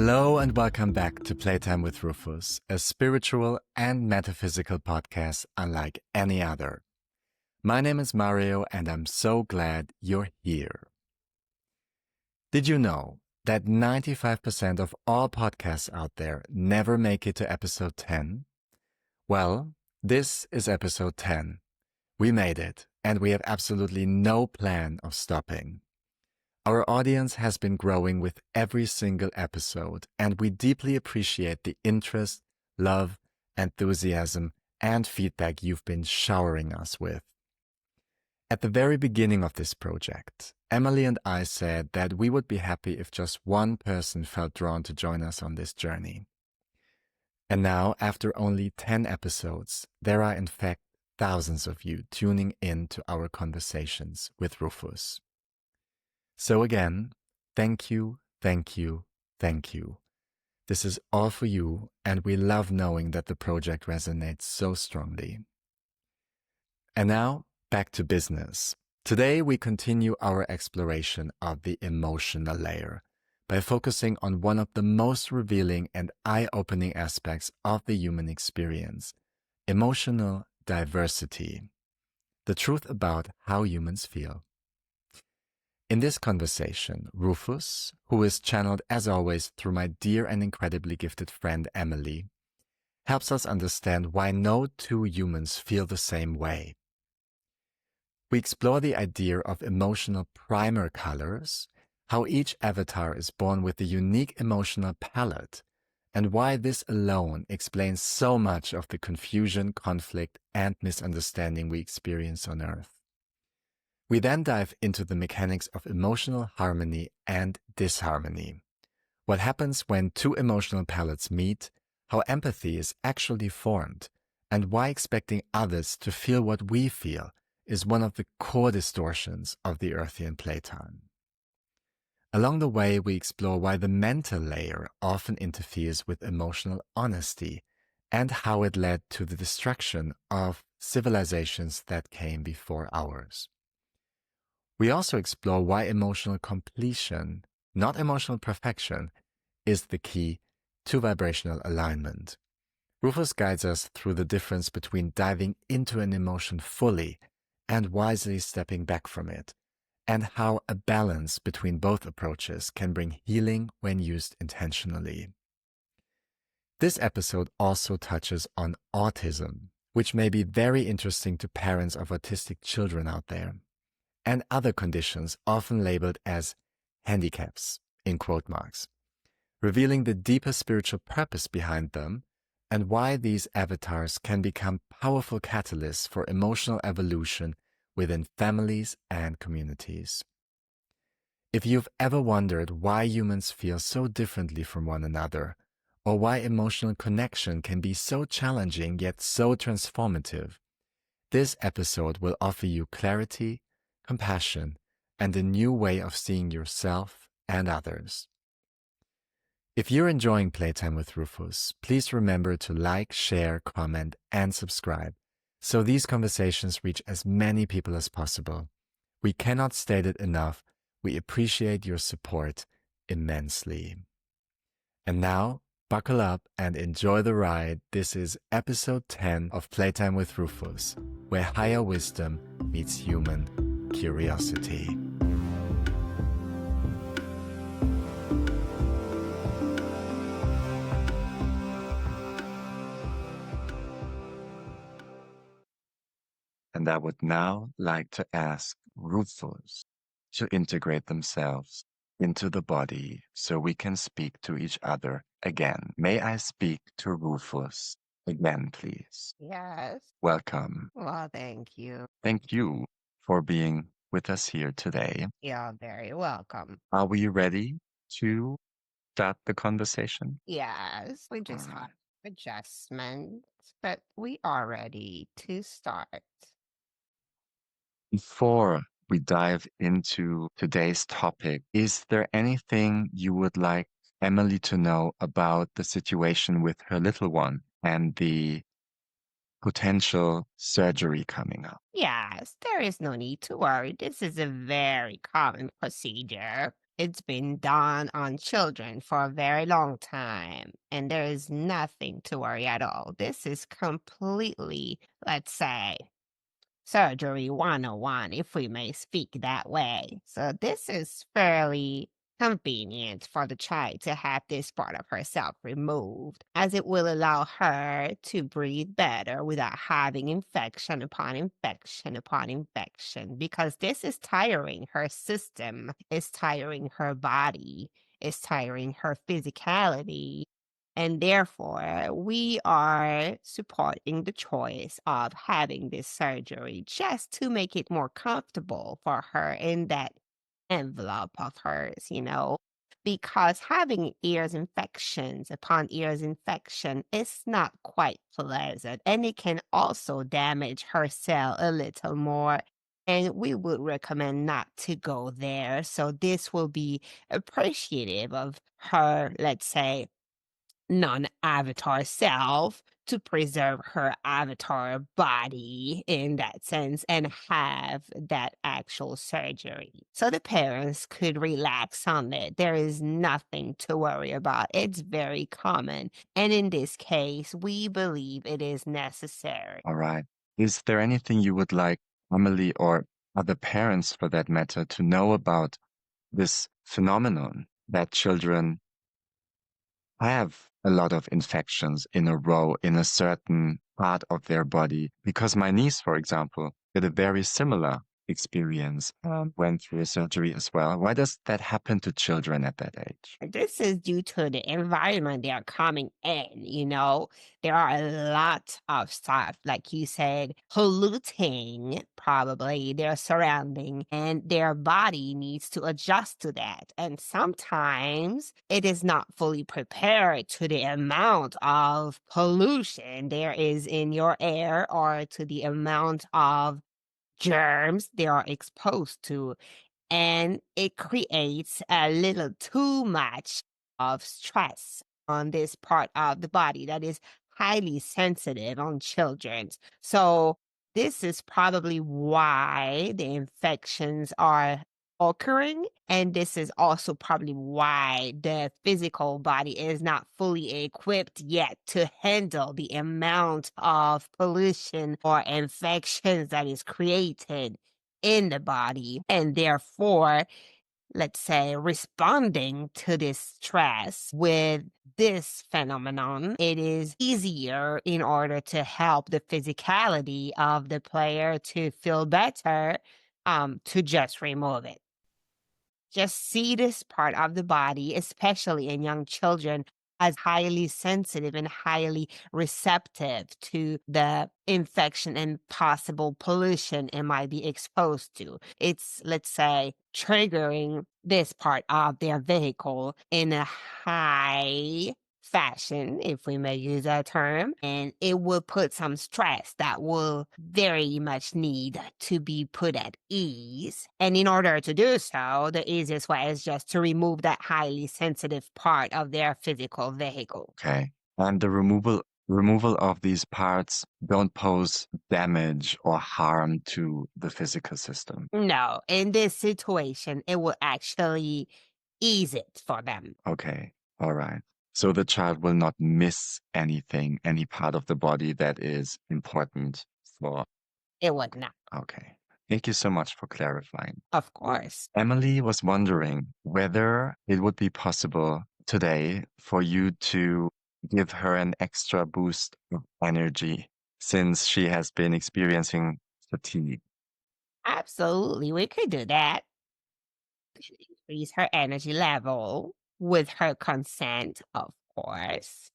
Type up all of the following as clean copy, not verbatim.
Hello and welcome back to Playtime with Rufus, a spiritual and metaphysical podcast unlike any other. My name is Mario and I'm so glad you're here. Did you know that 95% of all podcasts out there never make it to episode 10? Well, this is episode 10. We made it, and we have absolutely no plan of stopping. Our audience has been growing with every single episode, and we deeply appreciate the interest, love, enthusiasm, and feedback you've been showering us with. At the very beginning of this project, Émilie and I said that we would be happy if just one person felt drawn to join us on this journey. And now, after only 10 episodes, there are in fact thousands of you tuning in to our conversations with Rufus. So again, thank you, thank you, thank you. This is all for you, and we love knowing that the project resonates so strongly. And now, back to business. Today, we continue our exploration of the emotional layer by focusing on one of the most revealing and eye-opening aspects of the human experience, emotional diversity, the truth about how humans feel. In this conversation, Rufus, who is channeled as always through my dear and incredibly gifted friend Émilie, helps us understand why no two humans feel the same way. We explore the idea of emotional primer colors, how each avatar is born with a unique emotional palette, and why this alone explains so much of the confusion, conflict, and misunderstanding we experience on Earth. We then dive into the mechanics of emotional harmony and disharmony. What happens when two emotional palettes meet, how empathy is actually formed, and why expecting others to feel what we feel is one of the core distortions of the Earthian playtime. Along the way, we explore why the mental layer often interferes with emotional honesty and how it led to the destruction of civilizations that came before ours. We also explore why emotional completion, not emotional perfection, is the key to vibrational alignment. Rufus guides us through the difference between diving into an emotion fully and wisely stepping back from it, and how a balance between both approaches can bring healing when used intentionally. This episode also touches on autism, which may be very interesting to parents of autistic children out there, and other conditions often labeled as handicaps, in quote marks, revealing the deeper spiritual purpose behind them and why these avatars can become powerful catalysts for emotional evolution within families and communities. If you've ever wondered why humans feel so differently from one another, or why emotional connection can be so challenging yet so transformative, this episode will offer you clarity, compassion, and a new way of seeing yourself and others. If you're enjoying Playtime with Rufus, please remember to like, share, comment, and subscribe so these conversations reach as many people as possible. We cannot state it enough. We appreciate your support immensely. And now, buckle up and enjoy the ride. This is episode 10 of Playtime with Rufus, where higher wisdom meets human curiosity. And I would now like to ask Rufus to integrate themselves into the body so we can speak to each other again. May I speak to Rufus again, please? Yes. Welcome. Well, thank you. Thank you for being with us here today. You're very welcome. Are we ready to start the conversation? Yes, we just had adjustments, but we are ready to start. Before we dive into today's topic, is there anything you would like Émilie to know about the situation with her little one and the potential surgery coming up? Yes, there is no need to worry. This is a very common procedure. It's been done on children for a very long time, and there is nothing to worry at all. This is completely, let's say, surgery 101, if we may speak that way. So this is fairly convenient for the child to have this part of herself removed, as it will allow her to breathe better without having infection upon infection upon infection, because this is tiring her system, is tiring her body, is tiring her physicality, and therefore, we are supporting the choice of having this surgery just to make it more comfortable for her in that envelope of hers. Because having ears infections upon ears infection is not quite pleasant, and it can also damage her cell a little more. And we would recommend not to go there. So this will be appreciative of her, let's say, non-avatar self to preserve her avatar body in that sense and have that actual surgery. So the parents could relax on it. There is nothing to worry about. It's very common. And in this case, we believe it is necessary. All right. Is there anything you would like Emily or other parents for that matter to know about this phenomenon that children have a lot of infections in a row in a certain part of their body? Because my niece, for example, did a very similar experience, went through a surgery as well. Why does that happen to children at that age? This is due to the environment they are coming in. There are a lot of stuff, like you said, polluting probably their surrounding, and their body needs to adjust to that. And sometimes it is not fully prepared to the amount of pollution there is in your air or to the amount of germs they are exposed to, and it creates a little too much of stress on this part of the body that is highly sensitive on children. So this is probably why the infections are occurring, and this is also probably why the physical body is not fully equipped yet to handle the amount of pollution or infections that is created in the body, and therefore, let's say, responding to this stress with this phenomenon, it is easier in order to help the physicality of the player to feel better, to just remove it. Just see this part of the body, especially in young children, as highly sensitive and highly receptive to the infection and possible pollution it might be exposed to. It's, let's say, triggering this part of their vehicle in a high fashion, if we may use that term, and it will put some stress that will very much need to be put at ease. And in order to do so, the easiest way is just to remove that highly sensitive part of their physical vehicle. Okay. And the removal of these parts don't pose damage or harm to the physical system. No, in this situation, it will actually ease it for them. Okay. All right. So the child will not miss anything, any part of the body that is important for. It would not, Okay. Thank you so much for clarifying. of course. Emily was wondering whether it would be possible today for you to give her an extra boost of energy since she has been experiencing fatigue. Absolutely, we could do that. Increase her energy level with her consent, of course.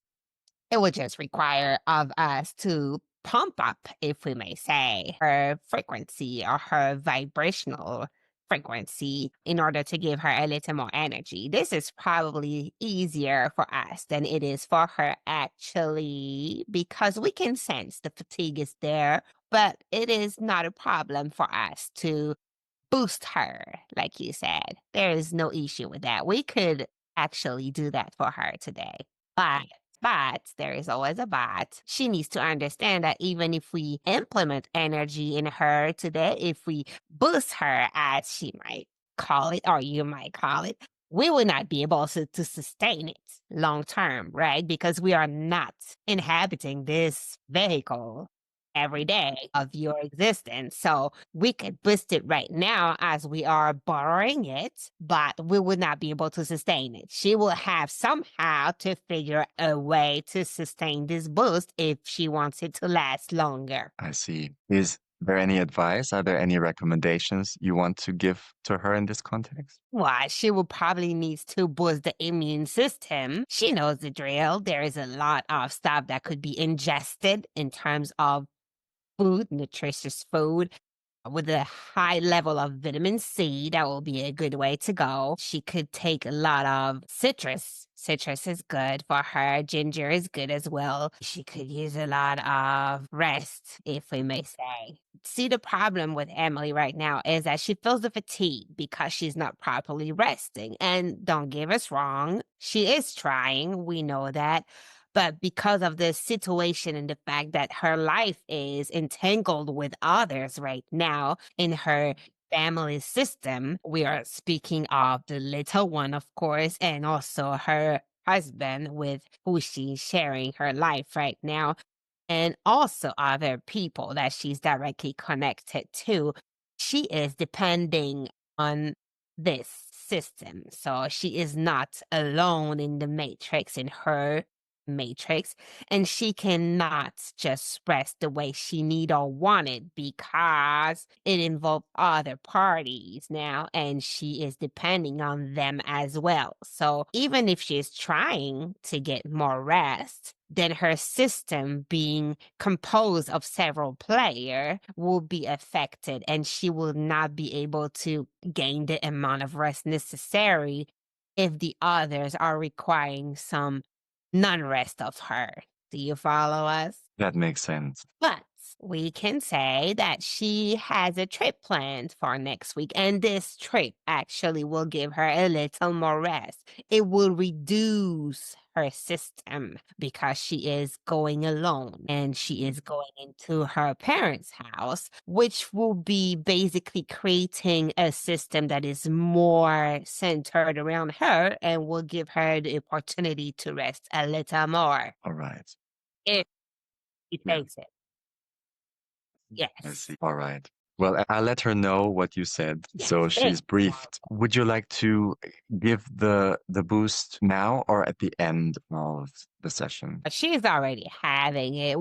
It would just require of us to pump up, if we may say, her frequency or her vibrational frequency in order to give her a little more energy. This is probably easier for us than it is for her, actually, because we can sense the fatigue is there, but it is not a problem for us to boost her, like you said. There is no issue with that. We could actually do that for her today. But there is always a but. She needs to understand that even if we implement energy in her today, if we boost her, as she might call it, or you might call it, we will not be able to sustain it long term, right? Because we are not inhabiting this vehicle every day of your existence. So we could boost it right now as we are borrowing it, but we would not be able to sustain it. She will have somehow to figure a way to sustain this boost if she wants it to last longer. I see. Is there any advice? Are there any recommendations you want to give to her in this context? Why, she will probably needs to boost the immune system. She knows the drill. There is a lot of stuff that could be ingested in terms of food, nutritious food. With a high level of vitamin C, that will be a good way to go. She could take a lot of citrus. Citrus is good for her. Ginger is good as well. She could use a lot of rest, if we may say. See, the problem with Emily right now is that she feels the fatigue because she's not properly resting. And don't get us wrong, she is trying. We know that. But because of the situation and the fact that her life is entangled with others right now in her family system, we are speaking of the little one, of course, and also her husband with who she's sharing her life right now, and also other people that she's directly connected to. She is depending on this system. So she is not alone in the matrix, in her matrix, and she cannot just rest the way she need or wanted because it involves other parties now, and she is depending on them as well. So even if she's trying to get more rest, then her system being composed of several players will be affected, and she will not be able to gain the amount of rest necessary if the others are requiring some non-rest of her. Do you follow us? That makes sense. But we can say that she has a trip planned for next week, and this trip actually will give her a little more rest. It will reduce her system because she is going alone and she is going into her parents' house, which will be basically creating a system that is more centered around her and will give her the opportunity to rest a little more All right. if she Yeah, takes it. I Yes. see. All right. Well, I'll let her know what you said, so Yes, thank she's you. briefed. Would you like to give the boost now or at the end of the session? She's already having it.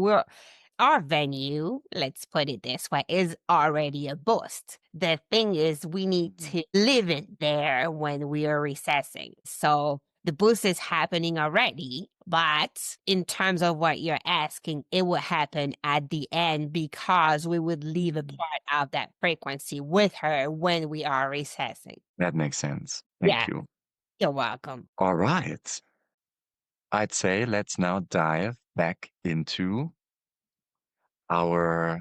Our venue, let's put it this way, is already a boost. The thing is, we need to live it there when we are recessing. So the boost is happening already, but in terms of what you're asking, it will happen at the end because we would leave a part of that frequency with her when we are recessing. That makes sense. Thank Yeah, you. you're welcome. All right. I'd say let's now dive back into our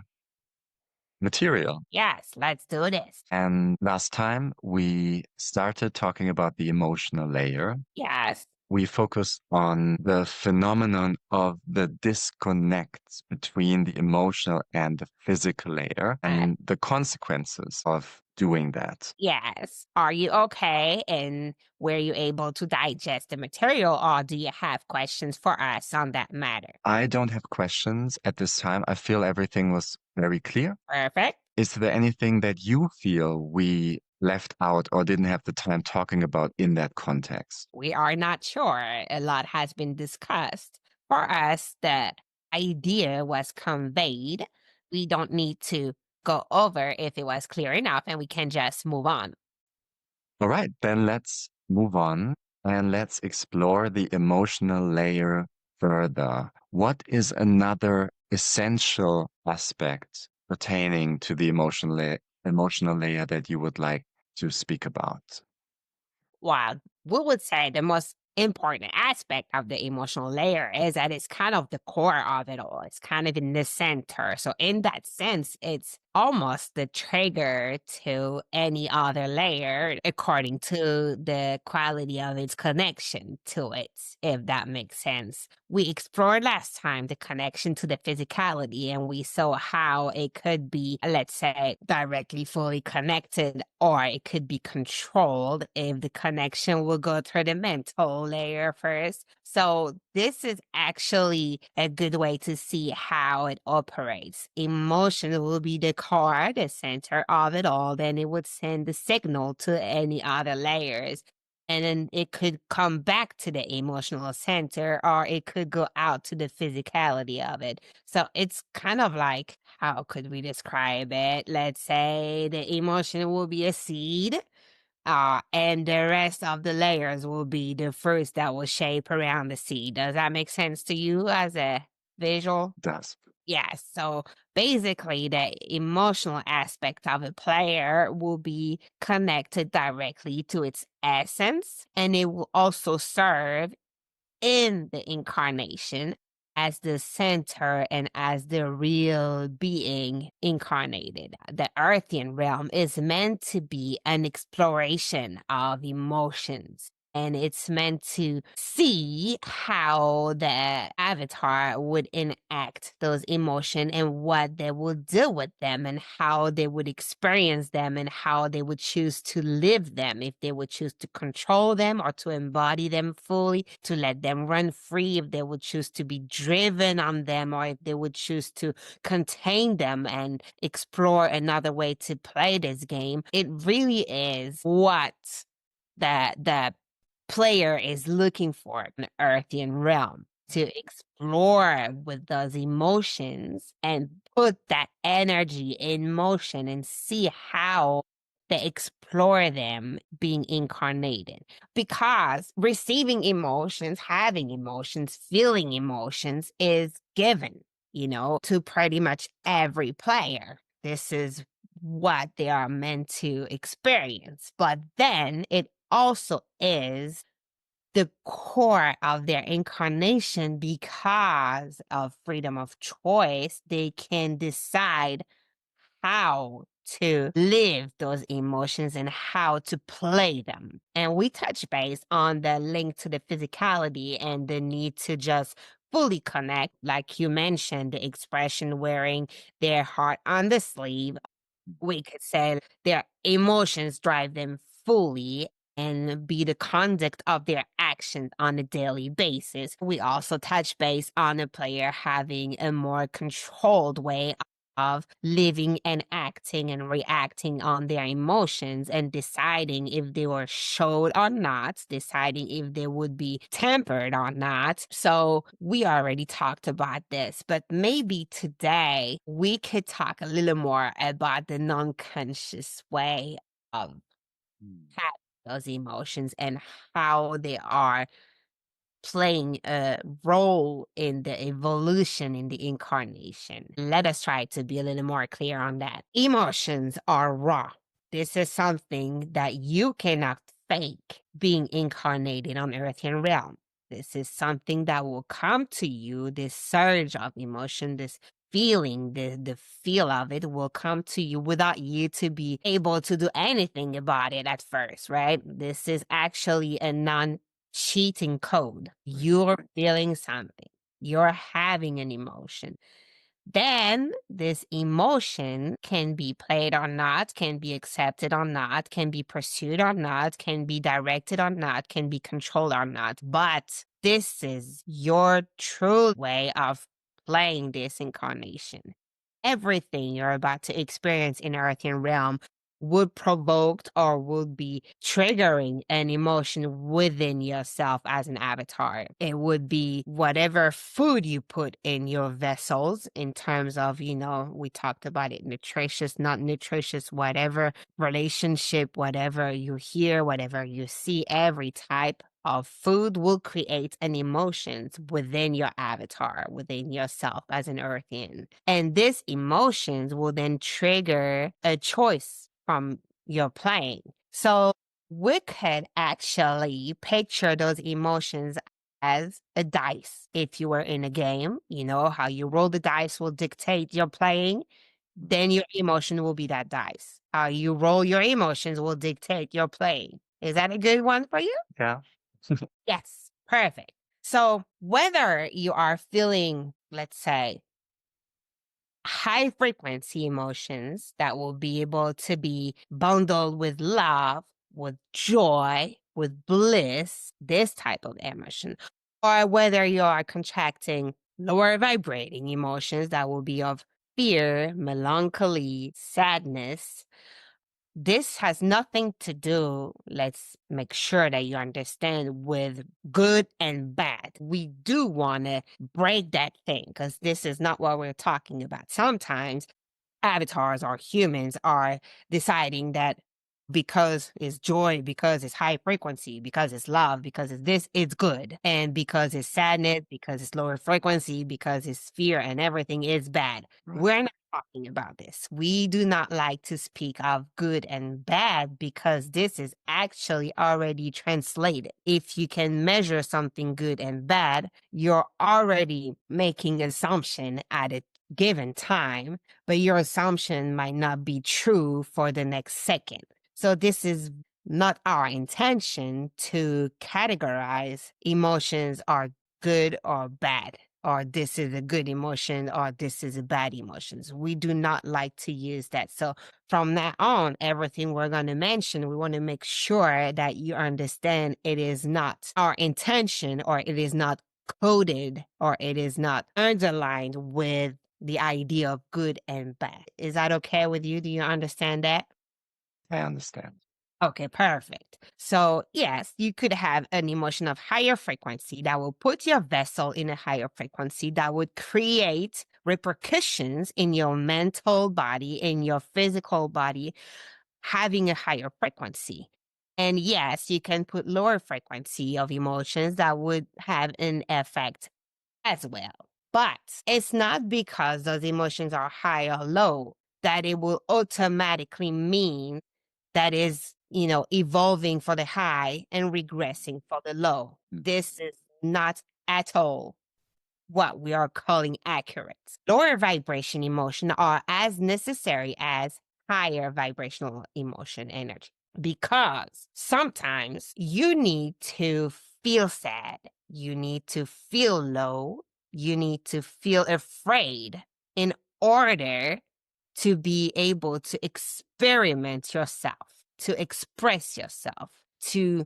material. Yes, let's do this. And last time we started talking about the emotional layer. Yes. We focused on the phenomenon of the disconnect between the emotional and the physical layer and the consequences of doing that. Yes. Are you okay? And were you able to digest the material, or do you have questions for us on that matter? I don't have questions at this time. I feel everything was very clear. Perfect. Is there anything that you feel we left out or didn't have the time talking about in that context? We are not sure. A lot has been discussed. For us, the idea was conveyed. We don't need to go over if it was clear enough, and we can just move on. All right, then let's move on and let's explore the emotional layer further. What is another essential aspect pertaining to the emotional layer that you would like to speak about? Well, we would say the most important aspect of the emotional layer is that it's kind of the core of it all. It's kind of in the center. So in that sense, it's almost the trigger to any other layer according to the quality of its connection to it, if that makes sense. We explored last time the connection to the physicality, and we saw how it could be, let's say, directly fully connected, or it could be controlled if the connection will go through the mental layer first. So this is actually a good way to see how it operates. Emotion will be the core, the center of it all. Then it would send the signal to any other layers. And then it could come back to the emotional center, or it could go out to the physicality of it. So it's kind of like, how could we describe it? Let's say the emotion will be a seed, and the rest of the layers will be the fruits that will shape around the seed. Does that make sense to you as a visual? Does. Yes. So basically, the emotional aspect of a player will be connected directly to its essence, and it will also serve in the incarnation as the center and as the real being incarnated. The earthen realm is meant to be an exploration of emotions. And it's meant to see how the avatar would enact those emotions and what they would do with them and how they would experience them and how they would choose to live them, if they would choose to control them or to embody them fully, to let them run free, if they would choose to be driven on them, or if they would choose to contain them and explore another way to play this game. It really is what the player is looking for in the earthen realm, to explore with those emotions and put that energy in motion and see how they explore them being incarnated. Because receiving emotions, having emotions, feeling emotions is given, to pretty much every player. This is what they are meant to experience. But then it also is the core of their incarnation. Because of freedom of choice, they can decide how to live those emotions and how to play them. And we touch base on the link to the physicality and the need to just fully connect, like you mentioned, the expression wearing their heart on the sleeve. We could say their emotions drive them fully and be the conduct of their actions on a daily basis. We also touch base on a player having a more controlled way of living and acting and reacting on their emotions and deciding if they were showed or not, deciding if they would be tempered or not. So we already talked about this, but maybe today we could talk a little more about the non-conscious way of having those emotions and how they are playing a role in the evolution, in the incarnation. Let us try to be a little more clear on that. Emotions are raw. This is something that you cannot fake being incarnated on earthen realm. This is something that will come to you. This surge of emotion, this feeling, the feel of it will come to you without you to be able to do anything about it at first, right? This is actually a cheating code. You're feeling something. You're having an emotion. Then this emotion can be played or not, can be accepted or not, can be pursued or not, can be directed or not, can be controlled or not. But this is your true way of playing this incarnation. Everything you're about to experience in earthen realm would provoke or would be triggering an emotion within yourself as an avatar. It would be whatever food you put in your vessels, in terms of, we talked about it, nutritious, not nutritious, whatever relationship, whatever you hear, whatever you see, every type of food will create an emotions within your avatar, within yourself as an earthen. And these emotions will then trigger a choice from your playing. So we could actually picture those emotions as a dice. If you were in a game, how you roll the dice will dictate your playing. then your emotion will be that dice. How you roll your emotions will dictate your play. Is that a good one for you? Yeah. Yes, perfect. So whether you are feeling, let's say, high frequency emotions that will be able to be bundled with love, with joy, with bliss, this type of emotion, or whether you are contracting lower vibrating emotions that will be of fear, melancholy, sadness, this has nothing to do, let's make sure that you understand, with good and bad. We do want to break that thing because this is not what we're talking about. Sometimes avatars or humans are deciding that because it's joy, because it's high frequency, because it's love, because it's this, it's good. And because it's sadness, because it's lower frequency, because it's fear and everything is bad. Right. We're not talking about this. We do not like to speak of good and bad because this is actually already translated. If you can measure something good and bad, you're already making assumption at a given time, but your assumption might not be true for the next second. So this is not our intention to categorize emotions are good or bad, or this is a good emotion or this is a bad emotions. We do not like to use that. So from that on, everything we're going to mention, we want to make sure that you understand it is not our intention, or it is not coded, or it is not underlined with the idea of good and bad. Is that okay with you? Do you understand that? I understand. Okay, perfect. So, yes, you could have an emotion of higher frequency that will put your vessel in a higher frequency that would create repercussions in your mental body, in your physical body, having a higher frequency. And yes, you can put lower frequency of emotions that would have an effect as well. But it's not because those emotions are high or low that it will automatically mean that is, evolving for the high and regressing for the low. This is not at all what we are calling accurate. Lower vibration emotion are as necessary as higher vibrational emotion energy, because sometimes you need to feel sad, you need to feel low, you need to feel afraid in order to be able to experiment yourself, to express yourself, to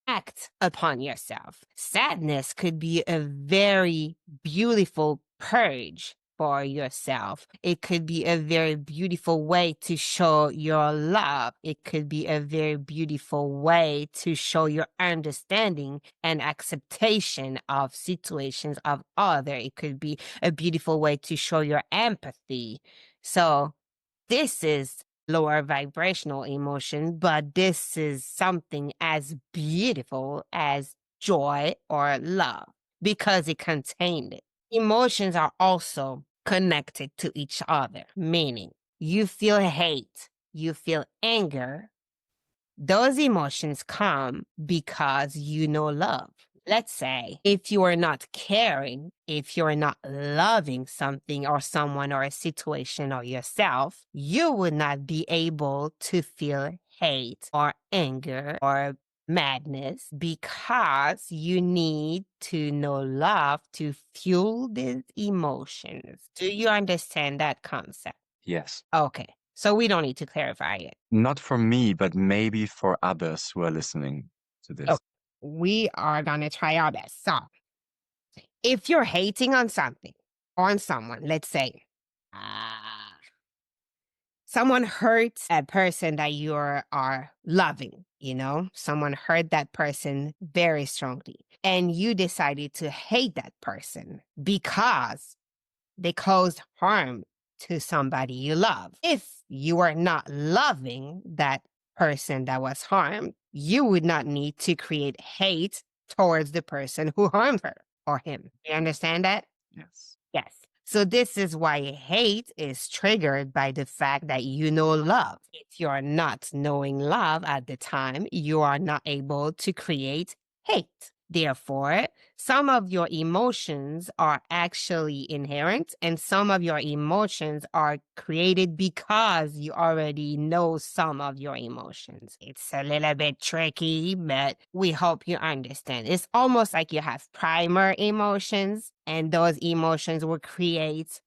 act upon yourself. Sadness could be a very beautiful purge for yourself. It could be a very beautiful way to show your love. It could be a very beautiful way to show your understanding and acceptation of situations of other. It could be a beautiful way to show your empathy. So this is lower vibrational emotion, but this is something as beautiful as joy or love because it contained it. Emotions are also connected to each other, meaning you feel hate, you feel anger. Those emotions come because you know love. Let's say if you are not caring, if you're not loving something or someone or a situation or yourself, you would not be able to feel hate or anger or madness because you need to know love to fuel these emotions. Do you understand that concept? Yes. Okay. So we don't need to clarify it. Not for me, but maybe for others who are listening to Okay. this. We are going to try our best. So if you're hating on something, on someone, let's say, ah, someone hurts a person that you are loving, someone hurt that person very strongly, and you decided to hate that person because they caused harm to somebody you love. If you are not loving that person that was harmed, you would not need to create hate towards the person who harmed her or him. You understand that? Yes. Yes. So this is why hate is triggered by the fact that you know love. If you're not knowing love at the time, you are not able to create hate. Therefore, some of your emotions are actually inherent, and some of your emotions are created because you already know some of your emotions. It's a little bit tricky, but we hope you understand. It's almost like you have primer emotions, and those emotions will create.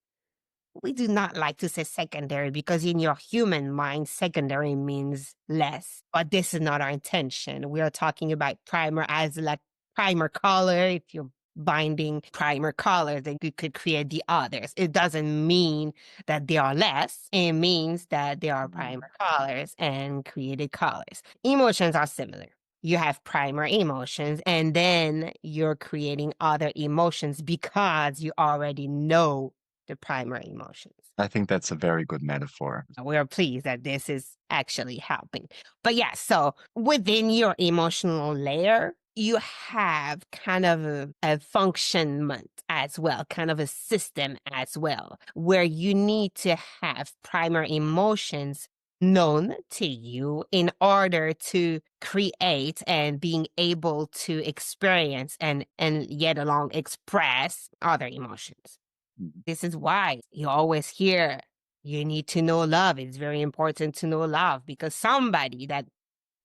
We do not like to say secondary because in your human mind, secondary means less. But this is not our intention. We are talking about primer as like primer color. If you're binding primer color, then you could create the others. It doesn't mean that they are less. It means that they are primer colors and created colors. Emotions are similar. You have primer emotions, and then you're creating other emotions because you already know the primary emotions. I think that's a very good metaphor. We are pleased that this is actually helping. But yeah, so within your emotional layer, you have kind of a functionment as well, kind of a system as well, where you need to have primary emotions known to you in order to create and being able to experience and yet along express other emotions. This is why you always hear you need to know love. It's very important to know love because somebody that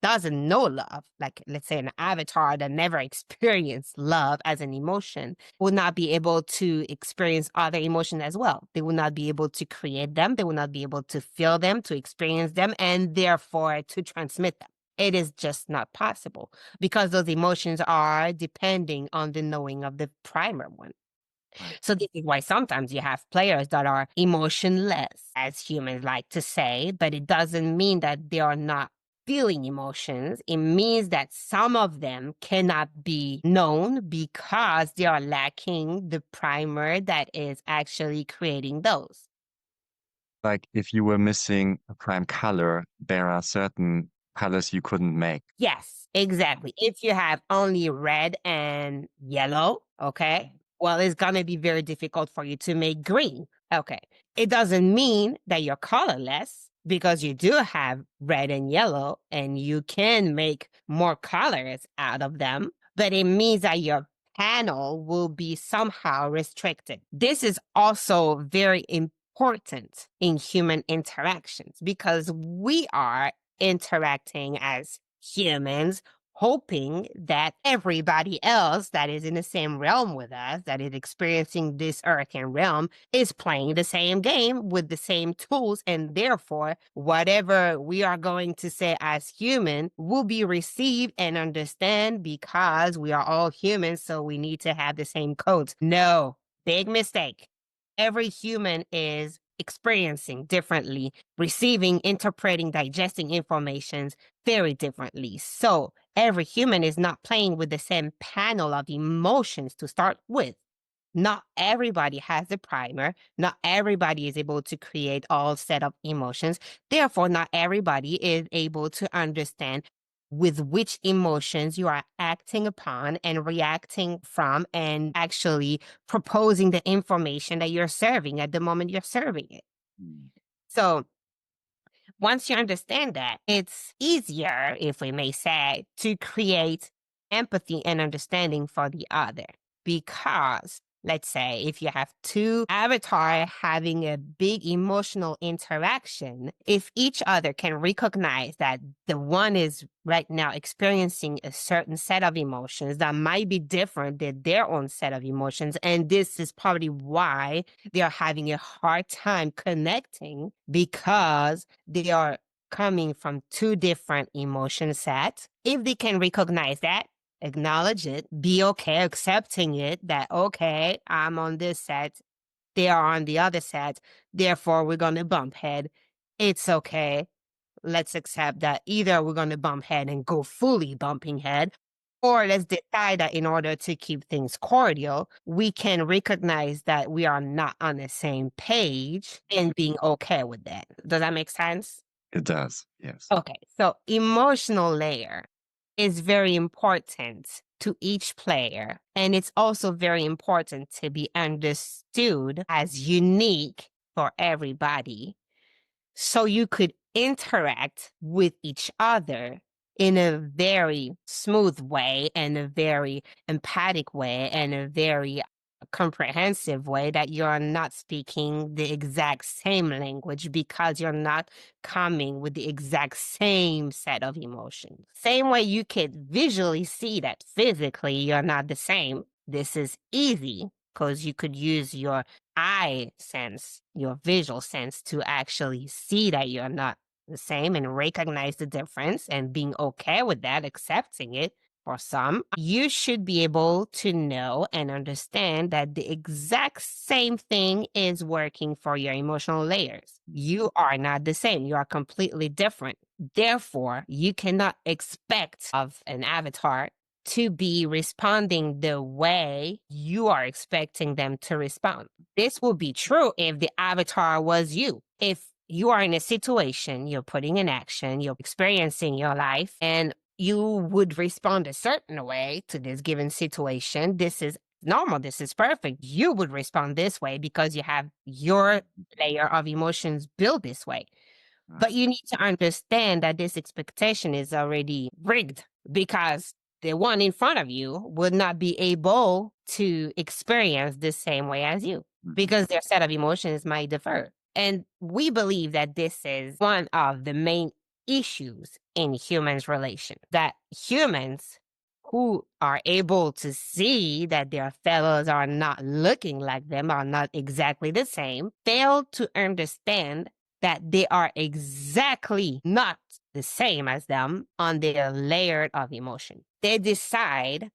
doesn't know love, like let's say an avatar that never experienced love as an emotion, will not be able to experience other emotions as well. They will not be able to create them. They will not be able to feel them, to experience them, and therefore to transmit them. It is just not possible because those emotions are depending on the knowing of the primer one. So this is why sometimes you have players that are emotionless, as humans like to say, but it doesn't mean that they are not feeling emotions. It means that some of them cannot be known because they are lacking the primer that is actually creating those. Like if you were missing a prime color, there are certain colors you couldn't make. Yes, exactly. If you have only red and yellow, okay, well, it's going to be very difficult for you to make green. Okay. It doesn't mean that you're colorless because you do have red and yellow and you can make more colors out of them, but it means that your panel will be somehow restricted. This is also very important in human interactions because we are interacting as humans, hoping that everybody else that is in the same realm with us, that is experiencing this earthen realm, is playing the same game with the same tools. And therefore, whatever we are going to say as human will be received and understand because we are all humans. So we need to have the same codes. No, big mistake. Every human is experiencing differently, receiving, interpreting, digesting informations very differently. So every human is not playing with the same panel of emotions to start with. Not everybody has the primer. Not everybody is able to create all set of emotions. Therefore, not everybody is able to understand with which emotions you are acting upon and reacting from and actually proposing the information that you're serving at the moment you're serving it. So once you understand that, it's easier, if we may say, to create empathy and understanding for the other. Because, let's say, if you have two avatars having a big emotional interaction, if each other can recognize that the one is right now experiencing a certain set of emotions that might be different than their own set of emotions, and this is probably why they are having a hard time connecting because they are coming from two different emotion sets. If they can recognize that, acknowledge it, be okay accepting it that, okay, I'm on this set, they are on the other set, therefore we're going to bump head. It's okay. Let's accept that either we're going to bump head and go fully bumping head, or let's decide that in order to keep things cordial, we can recognize that we are not on the same page and being okay with that. Does that make sense? It does, yes. Okay, so emotional layer is very important to each player, and it's also very important to be understood as unique for everybody so you could interact with each other in a very smooth way and a very empathic way and a very comprehensive way, that you're not speaking the exact same language because you're not coming with the exact same set of emotions. Same way you could visually see that physically you're not the same. This is easy because you could use your eye sense, your visual sense, to actually see that you're not the same and recognize the difference and being okay with that, accepting it. For some, you should be able to know and understand that the exact same thing is working for your emotional layers. You are not the same. You are completely different. Therefore, you cannot expect of an avatar to be responding the way you are expecting them to respond. This will be true if the avatar was you. If you are in a situation, you're putting in action, you're experiencing your life, and you would respond a certain way to this given situation. This is normal. This is perfect. You would respond this way because you have your layer of emotions built this way. But you need to understand that this expectation is already rigged, because the one in front of you would not be able to experience the same way as you because their set of emotions might differ. And we believe that this is one of the main issues in humans' relation, that humans who are able to see that their fellows are not looking like them, are not exactly the same, fail to understand that they are exactly not the same as them on their layer of emotion. They decide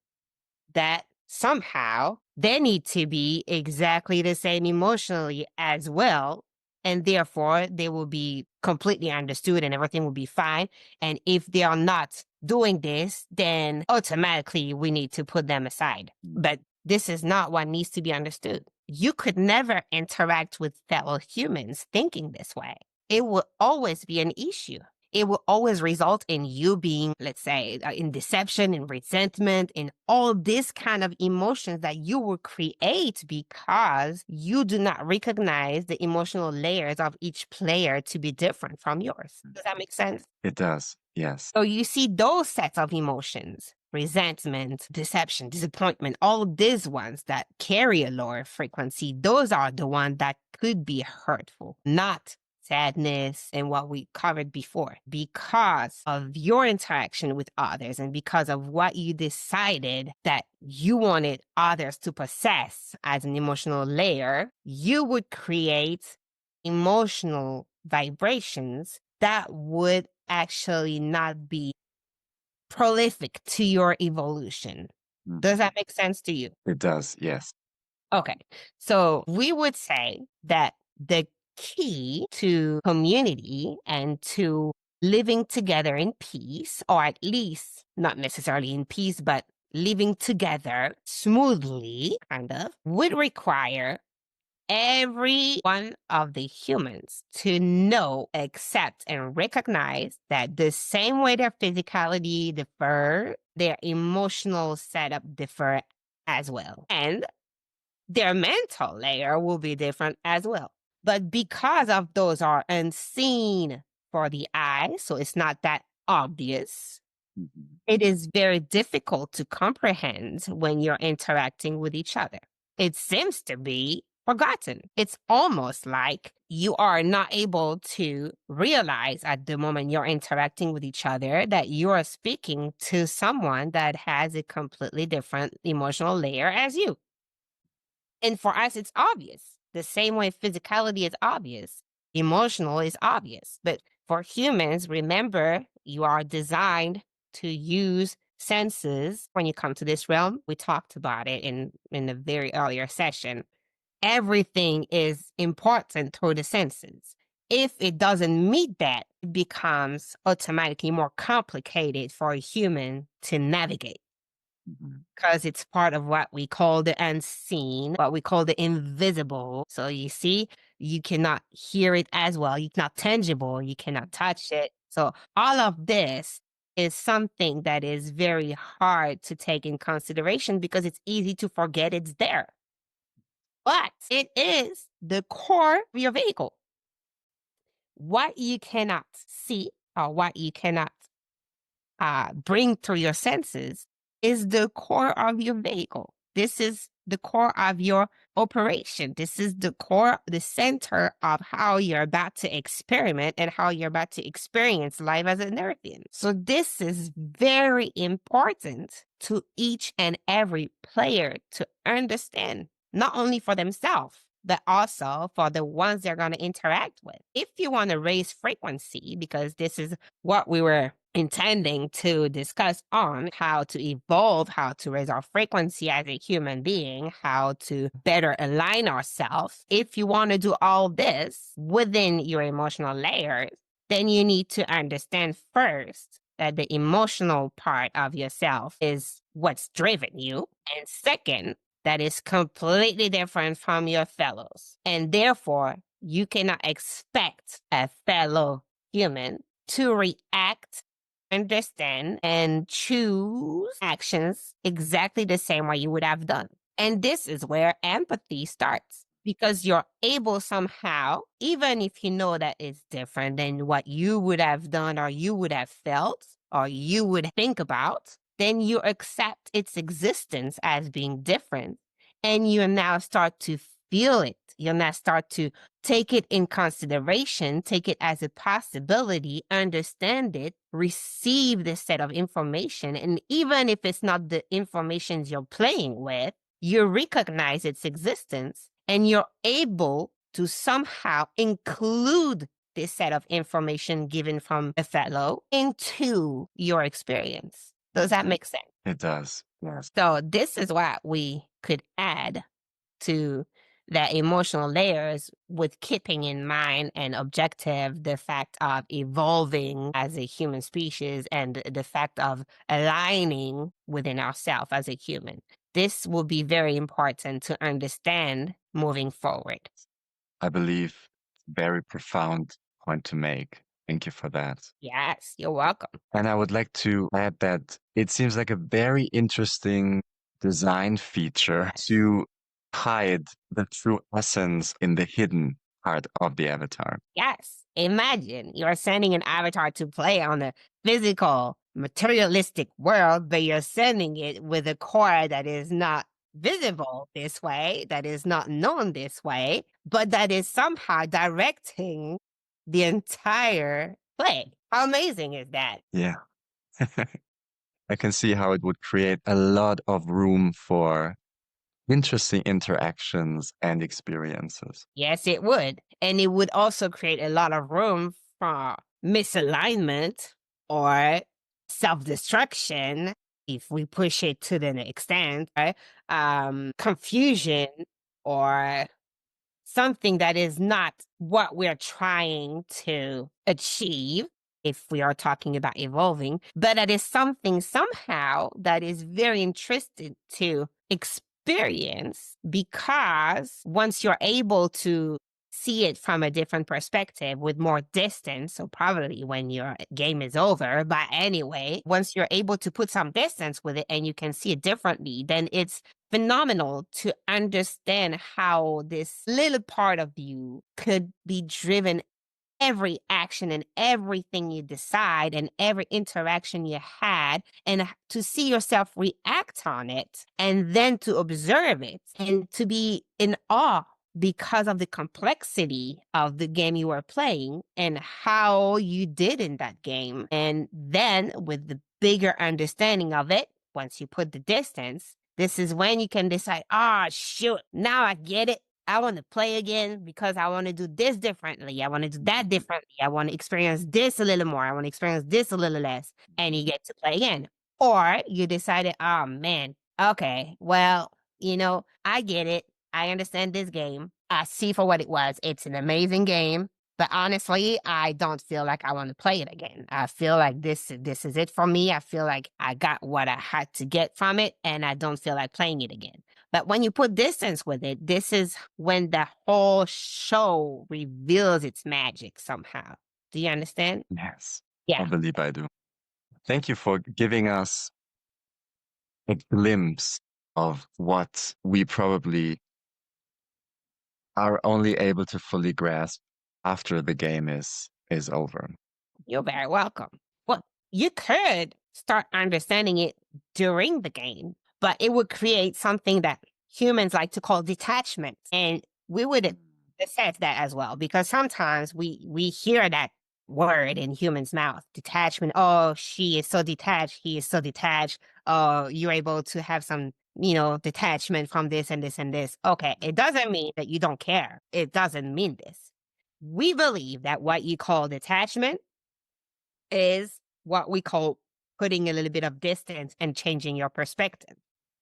that somehow they need to be exactly the same emotionally as well. And therefore, they will be completely understood and everything will be fine. And if they are not doing this, then automatically we need to put them aside. But this is not what needs to be understood. You could never interact with fellow humans thinking this way. It will always be an issue. It will always result in you being, let's say, in deception, in resentment, in all this kind of emotions that you will create because you do not recognize the emotional layers of each player to be different from yours. Does that make sense? It does, yes. So you see those sets of emotions, resentment, deception, disappointment, all of these ones that carry a lower frequency, those are the ones that could be hurtful, not sadness and what we covered before. Because of your interaction with others and because of what you decided that you wanted others to possess as an emotional layer, you would create emotional vibrations that would actually not be prolific to your evolution. Does that make sense to you? It does, yes. Okay. So we would say that the key to community and to living together in peace, or at least not necessarily in peace, but living together smoothly, kind of, would require every one of the humans to know, accept, and recognize that the same way their physicality differ, their emotional setup differ as well. And their mental layer will be different as well. But because of those are unseen for the eye, so it's not that obvious, it is very difficult to comprehend when you're interacting with each other. It seems to be forgotten. It's almost like you are not able to realize at the moment you're interacting with each other that you are speaking to someone that has a completely different emotional layer as you. And for us, it's obvious. The same way physicality is obvious, emotional is obvious. But for humans, remember, you are designed to use senses when you come to this realm. We talked about it in a very earlier session. Everything is important through the senses. If it doesn't meet that, it becomes automatically more complicated for a human to navigate, because it's part of what we call the unseen, what we call the invisible. So you see, you cannot hear it as well. It's not tangible. You cannot touch it. So all of this is something that is very hard to take in consideration because it's easy to forget it's there. But it is the core of your vehicle. What you cannot see or what you cannot bring through your senses is the core of your vehicle. This is the core of your operation. This is the core, the center of how you're about to experiment and how you're about to experience life as an Earthian. So this is very important to each and every player to understand, not only for themselves, but also for the ones they're going to interact with. If you want to raise frequency, because this is what we were intending to discuss on, how to evolve, how to raise our frequency as a human being, how to better align ourselves. If you want to do all this within your emotional layers, then you need to understand first that the emotional part of yourself is what's driven you. And second, that is completely different from your fellows. And therefore, you cannot expect a fellow human to react, understand, and choose actions exactly the same way you would have done. And this is where empathy starts, because you're able somehow, even if you know that it's different than what you would have done or you would have felt or you would think about, then you accept its existence as being different. And you now start to feel it. You'll now start to take it in consideration, take it as a possibility, understand it, receive this set of information. And even if it's not the information you're playing with, you recognize its existence and you're able to somehow include this set of information given from a fellow into your experience. Does that make sense? It does. Yes. So this is what we could add to the emotional layers, with keeping in mind and objective the fact of evolving as a human species and the fact of aligning within ourselves as a human. This will be very important to understand moving forward. I believe very profound point to make. Thank you for that. Yes, you're welcome. And I would like to add that it seems like a very interesting design feature to hide the true essence in the hidden part of the avatar. Yes. Imagine you're sending an avatar to play on a physical, materialistic world, but you're sending it with a core that is not visible this way, that is not known this way, but that is somehow directing the entire play. How amazing is that? Yeah. I can see how it would create a lot of room for interesting interactions and experiences. Yes, it would. And it would also create a lot of room for misalignment or self-destruction, if we push it to the extent, right? Confusion or something that is not what we're trying to achieve, if we are talking about evolving, but that is something somehow that is very interested to experience, because once you're able to see it from a different perspective with more distance, so probably when your game is over, but anyway, once you're able to put some distance with it and you can see it differently, then it's phenomenal to understand how this little part of you could be driven every action and everything you decide and every interaction you had, and to see yourself react on it and then to observe it and to be in awe because of the complexity of the game you were playing and how you did in that game. And then with the bigger understanding of it, once you put the distance, this is when you can decide, shoot, now I get it. I want to play again because I want to do this differently. I want to do that differently. I want to experience this a little more. I want to experience this a little less. And you get to play again. Or you decided, oh man, okay, well, I get it. I understand this game. I see for what it was. It's an amazing game. But honestly, I don't feel like I want to play it again. I feel like this is it for me. I feel like I got what I had to get from it, and I don't feel like playing it again. But when you put distance with it, this is when the whole show reveals its magic somehow. Do you understand? Yes, Yeah. I believe I do. Thank you for giving us a glimpse of what we probably are only able to fully grasp after the game is over. You're very welcome. Well, you could start understanding it during the game, but it would create something that humans like to call detachment. And we would assess that as well, because sometimes we hear that word in humans' mouth, detachment. Oh, she is so detached. He is so detached. Oh, you're able to have some, detachment from this and this and this. Okay. It doesn't mean that you don't care. It doesn't mean this. We believe that what you call detachment is what we call putting a little bit of distance and changing your perspective.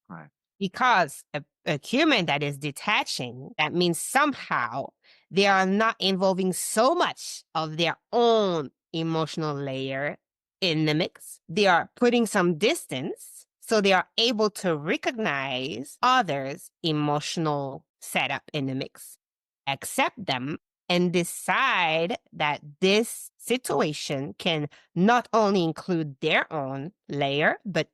Right. Because a human that is detaching, that means somehow they are not involving so much of their own emotional layer in the mix. They are putting some distance so they are able to recognize others' emotional setup in the mix, accept them, and decide that this situation can not only include their own layer, but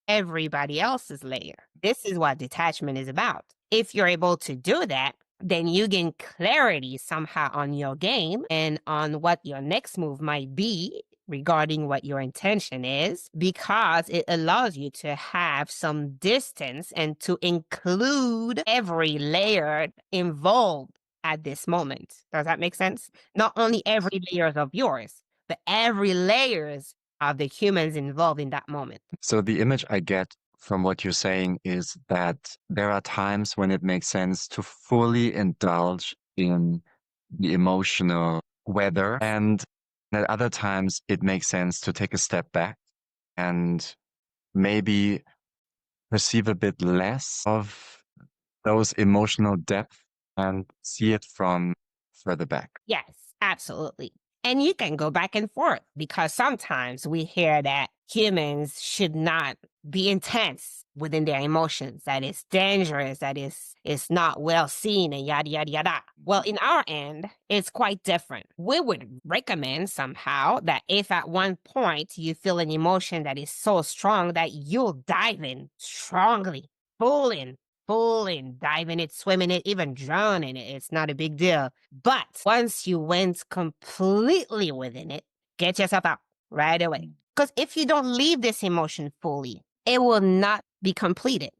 everybody else's layer. This is what detachment is about. If you're able to do that, then you gain clarity somehow on your game and on what your next move might be regarding what your intention is, because it allows you to have some distance and to include every layer involved at this moment. Does that make sense? Not only every layers of yours, but every layers of the humans involved in that moment. So the image I get from what you're saying is that there are times when it makes sense to fully indulge in the emotional weather, and at other times it makes sense to take a step back and maybe perceive a bit less of those emotional depth and see it from further back. Yes, absolutely. And you can go back and forth, because sometimes we hear that humans should not be intense within their emotions, that is dangerous, that is not well seen, and yada, yada, yada. Well, in our end, it's quite different. We would recommend somehow that if at one point you feel an emotion that is so strong that you'll dive in strongly, full in, dive in it, swim in it, even drown in it. It's not a big deal. But once you went completely within it, get yourself out right away. Because if you don't leave this emotion fully, it will not be completed.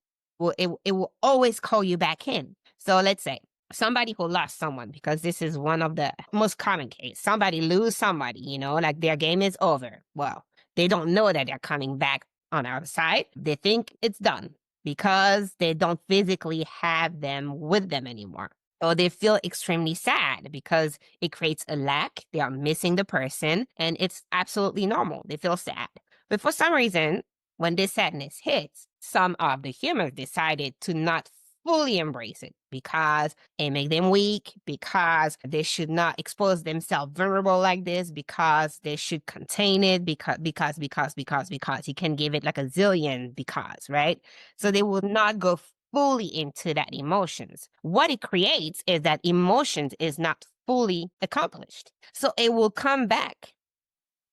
It will always call you back in. So let's say somebody who lost someone, because this is one of the most common case. Somebody lose somebody, like their game is over. Well, they don't know that they're coming back on our side. They think it's done because they don't physically have them with them anymore. So they feel extremely sad because it creates a lack. They are missing the person, and it's absolutely normal. They feel sad. But for some reason, when this sadness hits, some of the humans decided to not fully embrace it because it makes them weak, because they should not expose themselves vulnerable like this, because they should contain it, because you can give it like a zillion because, right? So they will not go fully into that emotions. What it creates is that emotions is not fully accomplished. So it will come back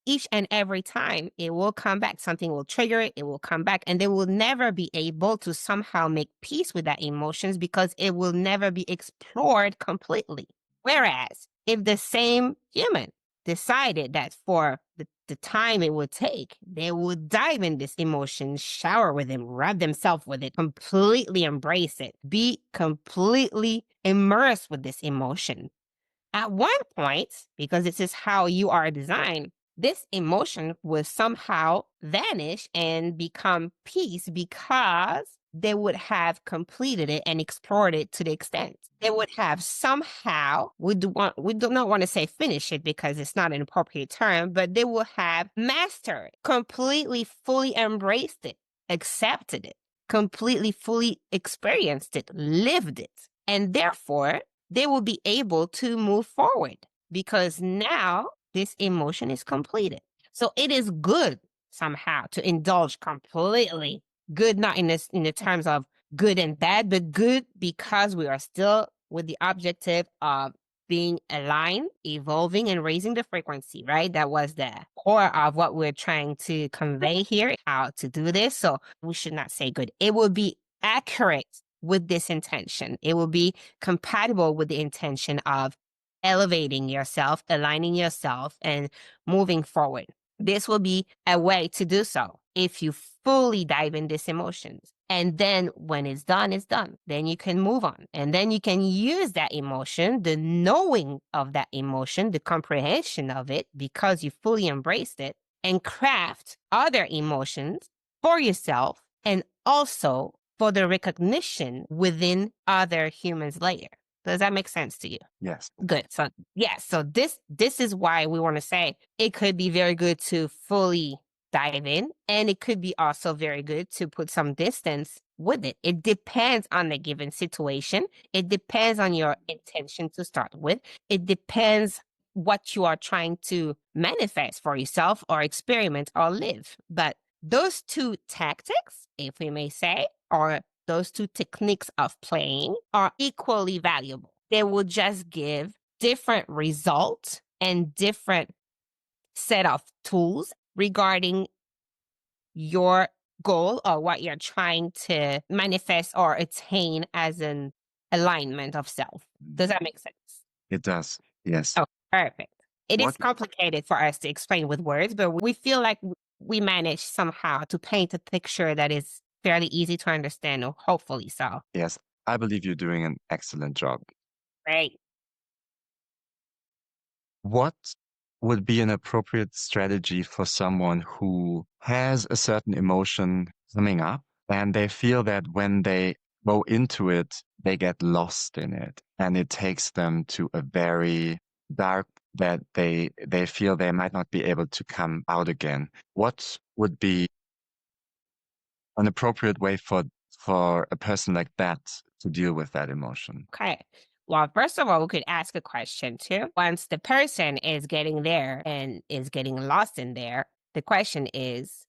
each and every time. It will come back. Something will trigger it. It will come back, and they will never be able to somehow make peace with that emotions because it will never be explored completely. Whereas if the same human decided that for the time it would take, they would dive in this emotion, shower with it, rub themselves with it, completely embrace it, be completely immersed with this emotion. At one point, because this is how you are designed, this emotion will somehow vanish and become peace because they would have completed it and explored it to the extent. They would have somehow, we do not want to say finish it because it's not an appropriate term, but they will have mastered, completely, fully embraced it, accepted it, completely, fully experienced it, lived it. And therefore, they will be able to move forward because now this emotion is completed. So it is good somehow to indulge completely. Good, not in the terms of good and bad, but good because we are still with the objective of being aligned, evolving, and raising the frequency, right? That was the core of what we're trying to convey here, how to do this. So we should not say good. It will be accurate with this intention. It will be compatible with the intention of elevating yourself, aligning yourself, and moving forward. This will be a way to do so. if you fully dive in these emotions. And then when it's done, it's done. Then you can move on. And then you can use that emotion, the knowing of that emotion, the comprehension of it, because you fully embraced it, and craft other emotions for yourself and also for the recognition within other humans' layer. Does that make sense to you? Yes. Good. So yeah, so this is why we want to say it could be very good to fully dive in, and it could be also very good to put some distance with it. It depends on the given situation. It depends on your intention to start with. It depends what you are trying to manifest for yourself or experiment or live. But those two tactics, if we may say, or those two techniques of playing are equally valuable. They will just give different results and different set of tools regarding your goal or what you're trying to manifest or attain as an alignment of self. Does that make sense? It does. Yes. Oh, perfect. It is What? complicated for us to explain with words, but we feel like we manage somehow to paint a picture that is fairly easy to understand, or hopefully so. Yes. I believe you're doing an excellent job. Right. What would be an appropriate strategy for someone who has a certain emotion coming up and they feel that when they go into it, they get lost in it and it takes them to a very dark that they feel they might not be able to come out again. What would be an appropriate way for a person like that to deal with that emotion? Okay. Well, first of all, we could ask a question too. Once the person is getting there and is getting lost in there, the question is,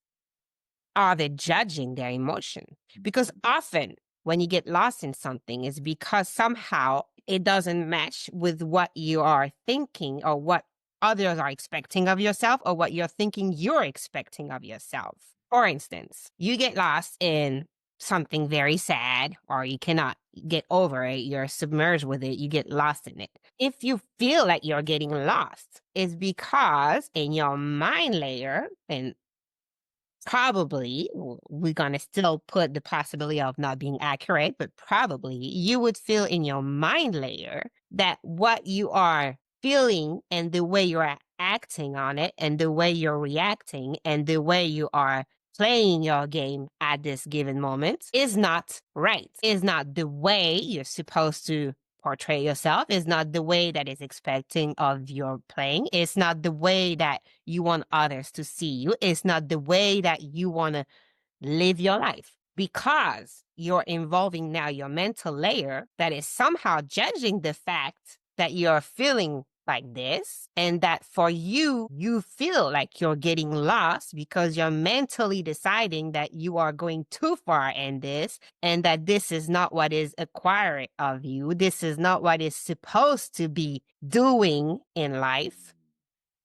are they judging their emotion? Because often when you get lost in something, it's because somehow it doesn't match with what you are thinking or what others are expecting of yourself or what you're thinking you're expecting of yourself. For instance, you get lost in something very sad or you cannot get over it, you're submerged with it, you get lost in it. If you feel like you're getting lost, it's because in your mind layer, and probably we're going to still put the possibility of not being accurate, but probably you would feel in your mind layer that what you are feeling and the way you're acting on it and the way you're reacting and the way you are playing your game at this given moment is not right, is not the way you're supposed to portray yourself, is not the way that is expecting of your playing, it's not the way that you want others to see you, it's not the way that you want to live your life, because you're involving now your mental layer that is somehow judging the fact that you're feeling like this, and that for you, you feel like you're getting lost because you're mentally deciding that you are going too far in this and that this is not what is acquired of you. This is not what is supposed to be doing in life.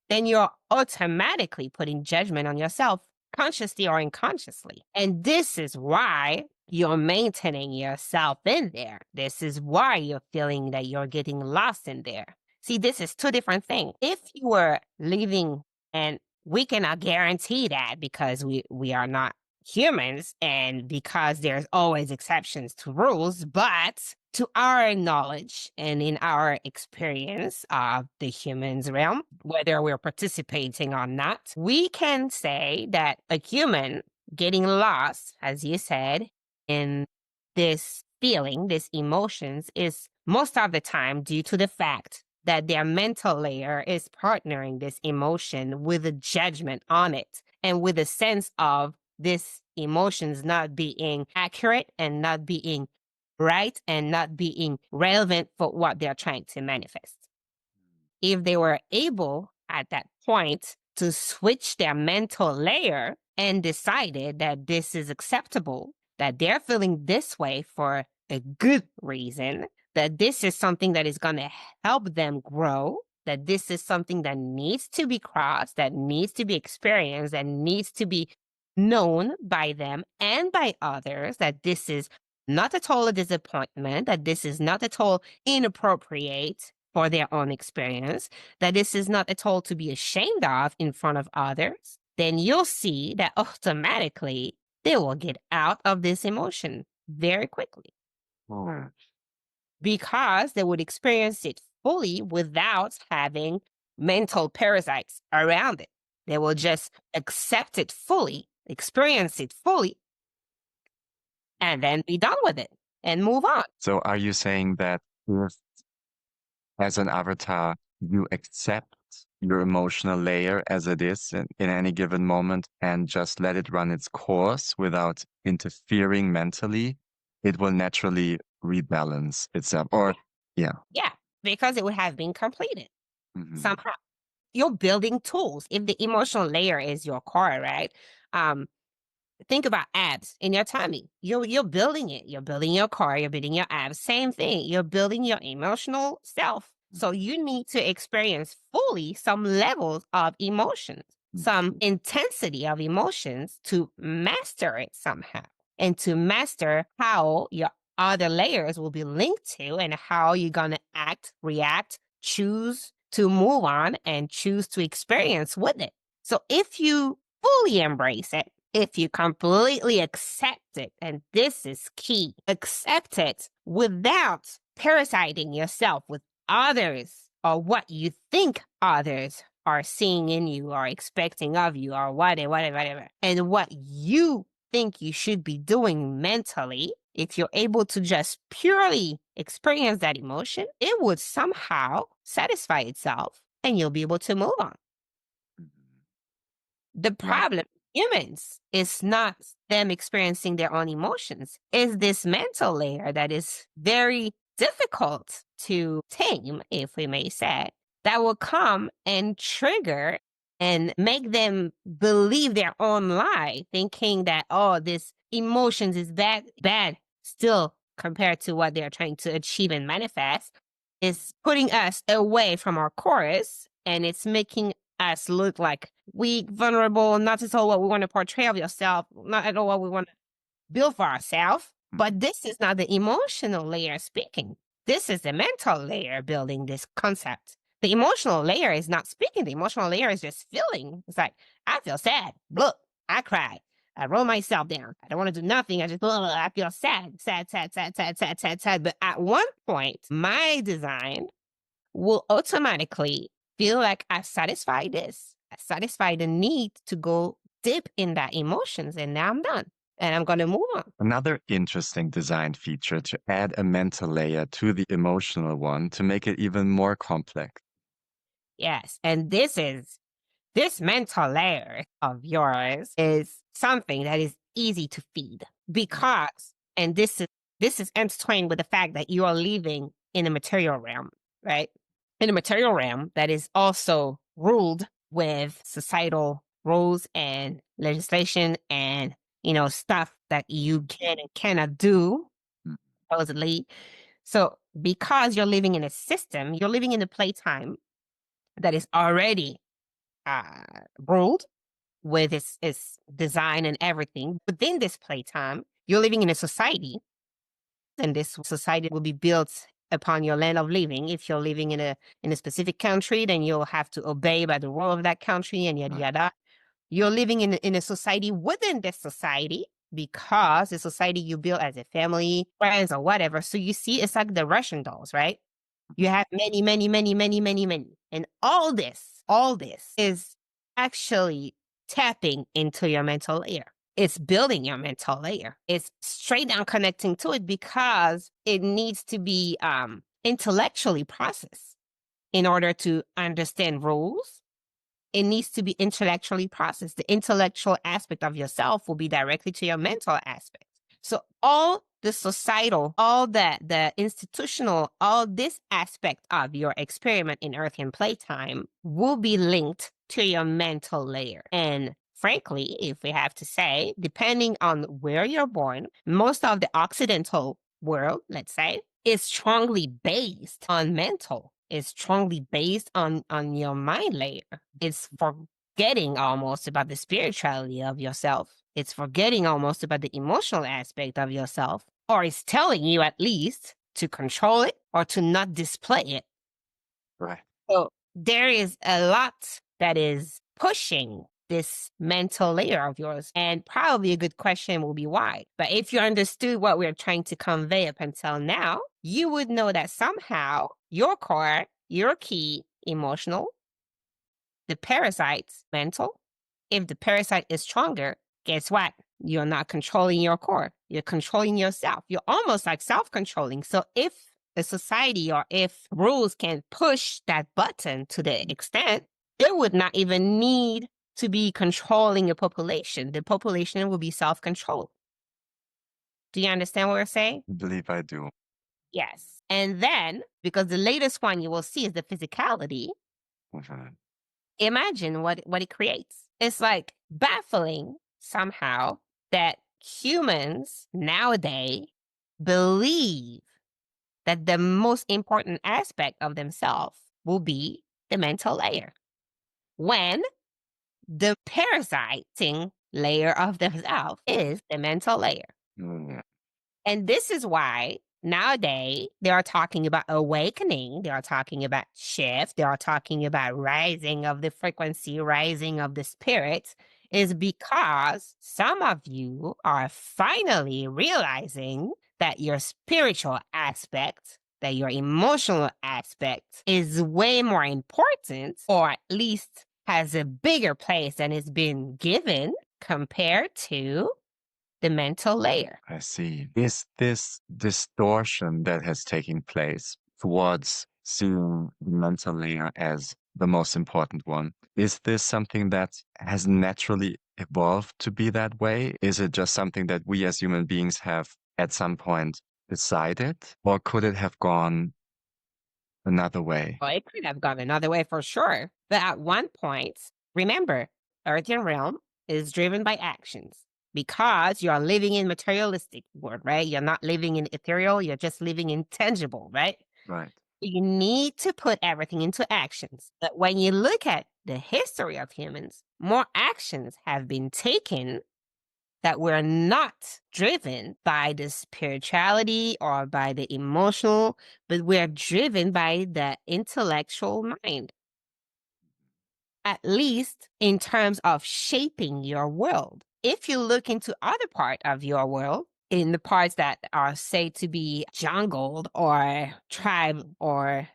Then you're automatically putting judgment on yourself, consciously or unconsciously. And this is why you're maintaining yourself in there. This is why you're feeling that you're getting lost in there. See, this is two different things. If you were living, and we cannot guarantee that because we are not humans and because there's always exceptions to rules, but to our knowledge and in our experience of the humans realm, whether we're participating or not, we can say that a human getting lost, as you said, in this feeling, these emotions, is most of the time due to the fact that their mental layer is partnering this emotion with a judgment on it and with a sense of this emotions not being accurate and not being right and not being relevant for what they're trying to manifest. If they were able at that point to switch their mental layer and decided that this is acceptable, that they're feeling this way for a good reason, that this is something that is going to help them grow, that this is something that needs to be crossed, that needs to be experienced, that needs to be known by them and by others, that this is not at all a disappointment, that this is not at all inappropriate for their own experience, that this is not at all to be ashamed of in front of others, then you'll see that automatically they will get out of this emotion very quickly Oh. because they would experience it fully without having mental parasites around it. They will just accept it fully, experience it fully, and then be done with it and move on. So are you saying that if, as an avatar, you accept your emotional layer as it is in any given moment and just let it run its course without interfering mentally, it will naturally rebalance itself? Or, yeah. Yeah, because it would have been completed Mhm. somehow. You're building tools. If the emotional layer is your core, right? Um, think about abs in your tummy. You're building it. You're building your core. You're building your abs. Same thing. You're building your emotional self. So you need to experience fully some levels of emotions, some intensity of emotions to master it somehow, and to master how your other layers will be linked to and how you're gonna act, react, choose to move on, and choose to experience with it. So if you fully embrace it, if you completely accept it, and this is key, accept it without parasiting yourself with others or what you think others are seeing in you or expecting of you or whatever, and what you think you should be doing mentally. If you're able to just purely experience that emotion, it would somehow satisfy itself and you'll be able to move on. The Yeah. problem, humans, is not them experiencing their own emotions. Is this mental layer that is very difficult to tame, if we may say, that will come and trigger and make them believe their own lie, thinking that, oh, this emotions is bad still compared to what they're trying to achieve and manifest, is putting us away from our chorus, and it's making us look like weak, vulnerable, not at all what we want to portray of yourself, not at all what we want to build for ourselves. But this is not the emotional layer speaking. This is the mental layer building this concept. The emotional layer is not speaking. The emotional layer is just feeling. It's like, I feel sad. Look, I cry. I roll myself down. I don't want to do nothing. I just, I feel sad, sad, sad, sad, sad, sad, sad, sad. But at one point, my design will automatically feel like I satisfied this. I satisfied the need to go deep in that emotions, and now I'm done. And I'm going to move on. Another interesting design feature to add a mental layer to the emotional one to make it even more complex. Yes. And this mental layer of yours is something that is easy to feed because, and this is intertwined with the fact that you are living in a material realm, right? In a material realm that is also ruled with societal rules and legislation and, stuff that you can and cannot do, Mm. supposedly. So because you're living in a system, you're living in a playtime that is already ruled with its design and everything. Within this playtime, you're living in a society, and this society will be built upon your land of living. If you're living in a specific country, then you'll have to obey by the rule of that country and yada yada. You're living in a society within this society because the society you build as a family, friends, or whatever. So you see, it's like the Russian dolls, right? You have many, many, many, many, many, many. And all this is actually tapping into your mental layer. It's building your mental layer. It's straight down connecting to it because it needs to be intellectually processed in order to understand rules. It needs to be intellectually processed. The intellectual aspect of yourself will be directly to your mental aspect. So all the societal, all the institutional, all this aspect of your experiment in Earth and Playtime will be linked to your mental layer. And frankly, if we have to say, depending on where you're born, most of the Occidental world, let's say, is strongly based on mental. Is strongly based on your mind layer. It's forgetting almost about the spirituality of yourself. It's forgetting almost about the emotional aspect of yourself, or it's telling you at least to control it or to not display it. Right. So there is a lot that is pushing this mental layer of yours? And probably a good question will be why. But if you understood what we're trying to convey up until now, you would know that somehow your core, your key, emotional, the parasite's mental. If the parasite is stronger, guess what? You're not controlling your core. You're controlling yourself. You're almost like self-controlling. So if a society or if rules can push that button to the extent, they would not even need to be controlling a population. The population will be self-controlled. Do you understand what we're saying? I believe I do. Yes. And then, because the latest one you will see is the physicality, Mhm. imagine what it creates. It's like baffling somehow that humans nowadays believe that the most important aspect of themselves will be the mental layer, when the parasiting layer of themselves is the mental layer. Mm, And this is why nowadays they are talking about awakening, they are talking about shift, they are talking about rising of the frequency, rising of the spirit, is because some of you are finally realizing that your spiritual aspect, that your emotional aspect is way more important, or at least has a bigger place than it's been given compared to the mental layer. I see. Is this distortion that has taken place towards seeing the mental layer as the most important one? Is this something that has naturally evolved to be that way? Is it just something that we as human beings have at some point decided? Or could it have gone another way? Well, it could have gone another way for sure. But at one point, remember, Earthen Realm is driven by actions because you're living in materialistic world, right? You're not living in ethereal, you're just living in tangible, right? Right. You need to put everything into actions. But when you look at the history of humans, more actions have been taken that were not driven by the spirituality or by the emotional, but we're driven by the intellectual mind, at least in terms of shaping your world. If you look into other part of your world, in the parts that are said to be jungled or tribe or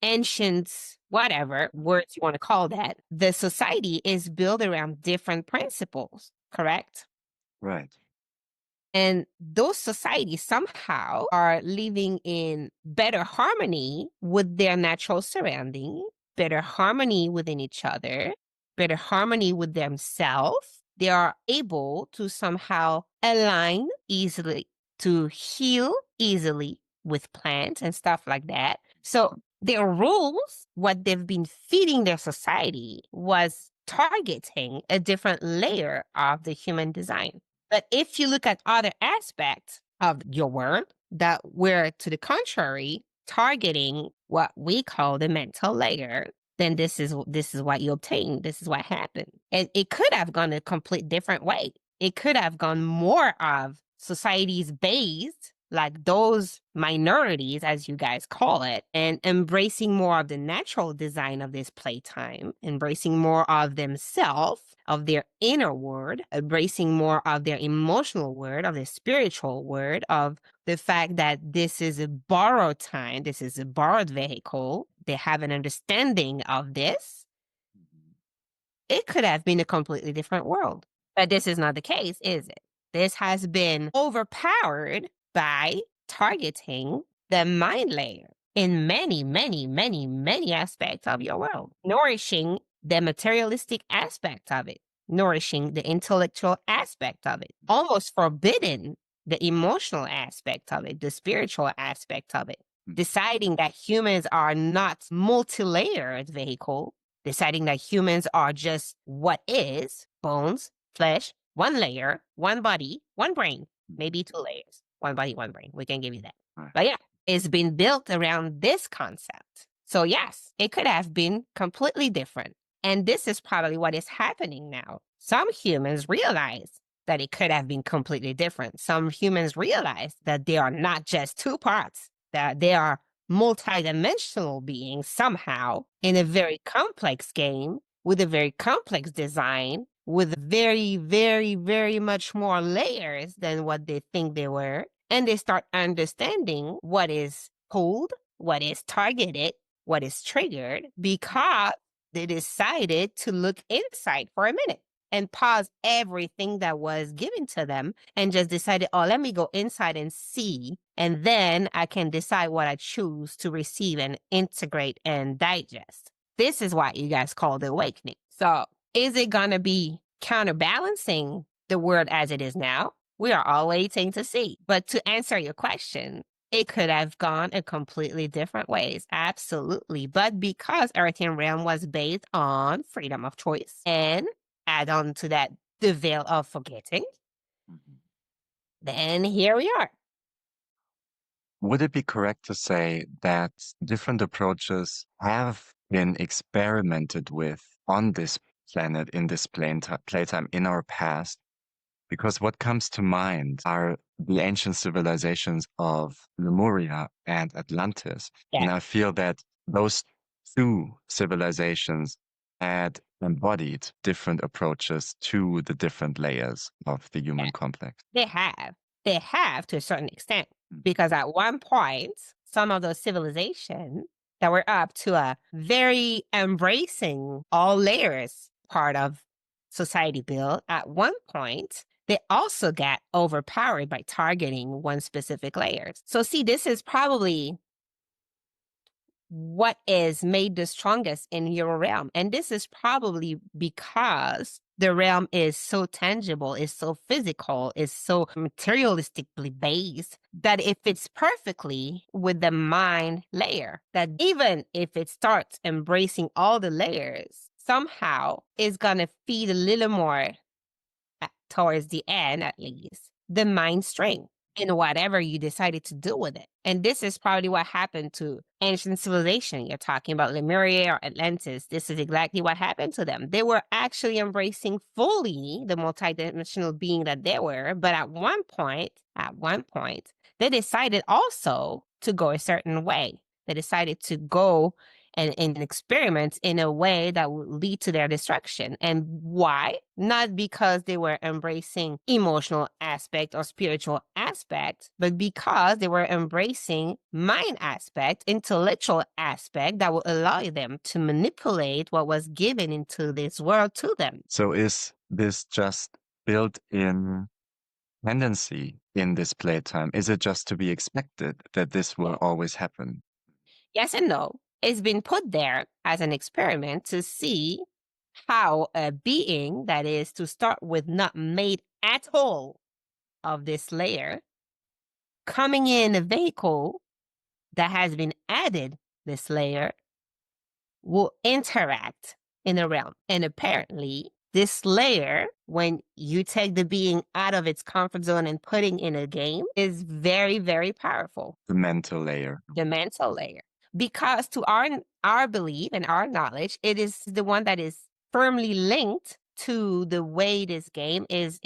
ancient, whatever words you want to call that, the society is built around different principles, correct? Right. And those societies somehow are living in better harmony with their natural surrounding, better harmony within each other, better harmony with themselves. They are able to somehow align easily, to heal easily with plants and stuff like that. So their rules, what they've been feeding their society, was targeting a different layer of the human design. But if you look at other aspects of your world that were, to the contrary, targeting what we call the mental layer, then this is what you obtain. This is what happened. And it could have gone a complete different way. It could have gone more of societies based, like those minorities, as you guys call it, and embracing more of the natural design of this playtime, embracing more of themselves, of their inner word, embracing more of their emotional word, of their spiritual word, of the fact that this is a borrowed time, this is a borrowed vehicle. They have an understanding of this. It could have been a completely different world. But this is not the case, is it? This has been overpowered by targeting the mind layer in many, many, many, many aspects of your world, nourishing the materialistic aspect of it, nourishing the intellectual aspect of it, almost forbidding the emotional aspect of it, the spiritual aspect of it, deciding that humans are not multi-layered vehicle, deciding that humans are just what is, bones, flesh, one layer, one body, one brain, maybe two layers, one body, one brain. We can give you that. Right. But yeah, it's been built around this concept. So yes, it could have been completely different. And this is probably what is happening now. Some humans realize that it could have been completely different. Some humans realize that they are not just two parts, that they are multidimensional beings somehow in a very complex game with a very complex design, with very, very, very much more layers than what they think they were. And they start understanding what is pulled, what is targeted, what is triggered, because they decided to look inside for a minute and pause everything that was given to them and just decided, oh, let me go inside and see. And then I can decide what I choose to receive and integrate and digest. This is what you guys call the awakening. So is it going to be counterbalancing the world as it is now? We are all waiting to see. But to answer your question, it could have gone a completely different ways. Absolutely. But because Earthian Realm was based on freedom of choice and add on to that the veil of forgetting, then here we are. Would it be correct to say that different approaches have been experimented with on this planet, in this playtime in our past? Because what comes to mind are the ancient civilizations of Lemuria and Atlantis. Yeah. And I feel that those two civilizations had embodied different approaches to the different layers of the human complex. They have. They have to a certain extent. Because at one point, some of those civilizations that were up to a very embracing all layers part of society built, at one point, they also got overpowered by targeting one specific layer. So see, this is probably what is made the strongest in your realm. And this is probably because the realm is so tangible, is so physical, is so materialistically based that it fits perfectly with the mind layer. That even if it starts embracing all the layers, somehow it's going to feed a little more towards the end, at least, the mind strength in whatever you decided to do with it. And this is probably what happened to ancient civilization. You're talking about Lemuria or Atlantis. This is exactly what happened to them. They were actually embracing fully the multidimensional being that they were, but at one point, they decided also to go a certain way. They decided to go and experiment in a way that would lead to their destruction. And why? Not because they were embracing emotional aspect or spiritual aspect, but because they were embracing mind aspect, intellectual aspect that would allow them to manipulate what was given into this world to them. So is this just built in tendency in this playtime? Is it just to be expected that this will always happen? Yes and no. It's been put there as an experiment to see how a being that is to start with not made at all of this layer coming in a vehicle that has been added this layer will interact in the realm. And apparently this layer, when you take the being out of its comfort zone and putting in a game, is very, very powerful. The mental layer. The mental layer. Because to our belief and our knowledge, it is the one that is firmly linked to the way this game is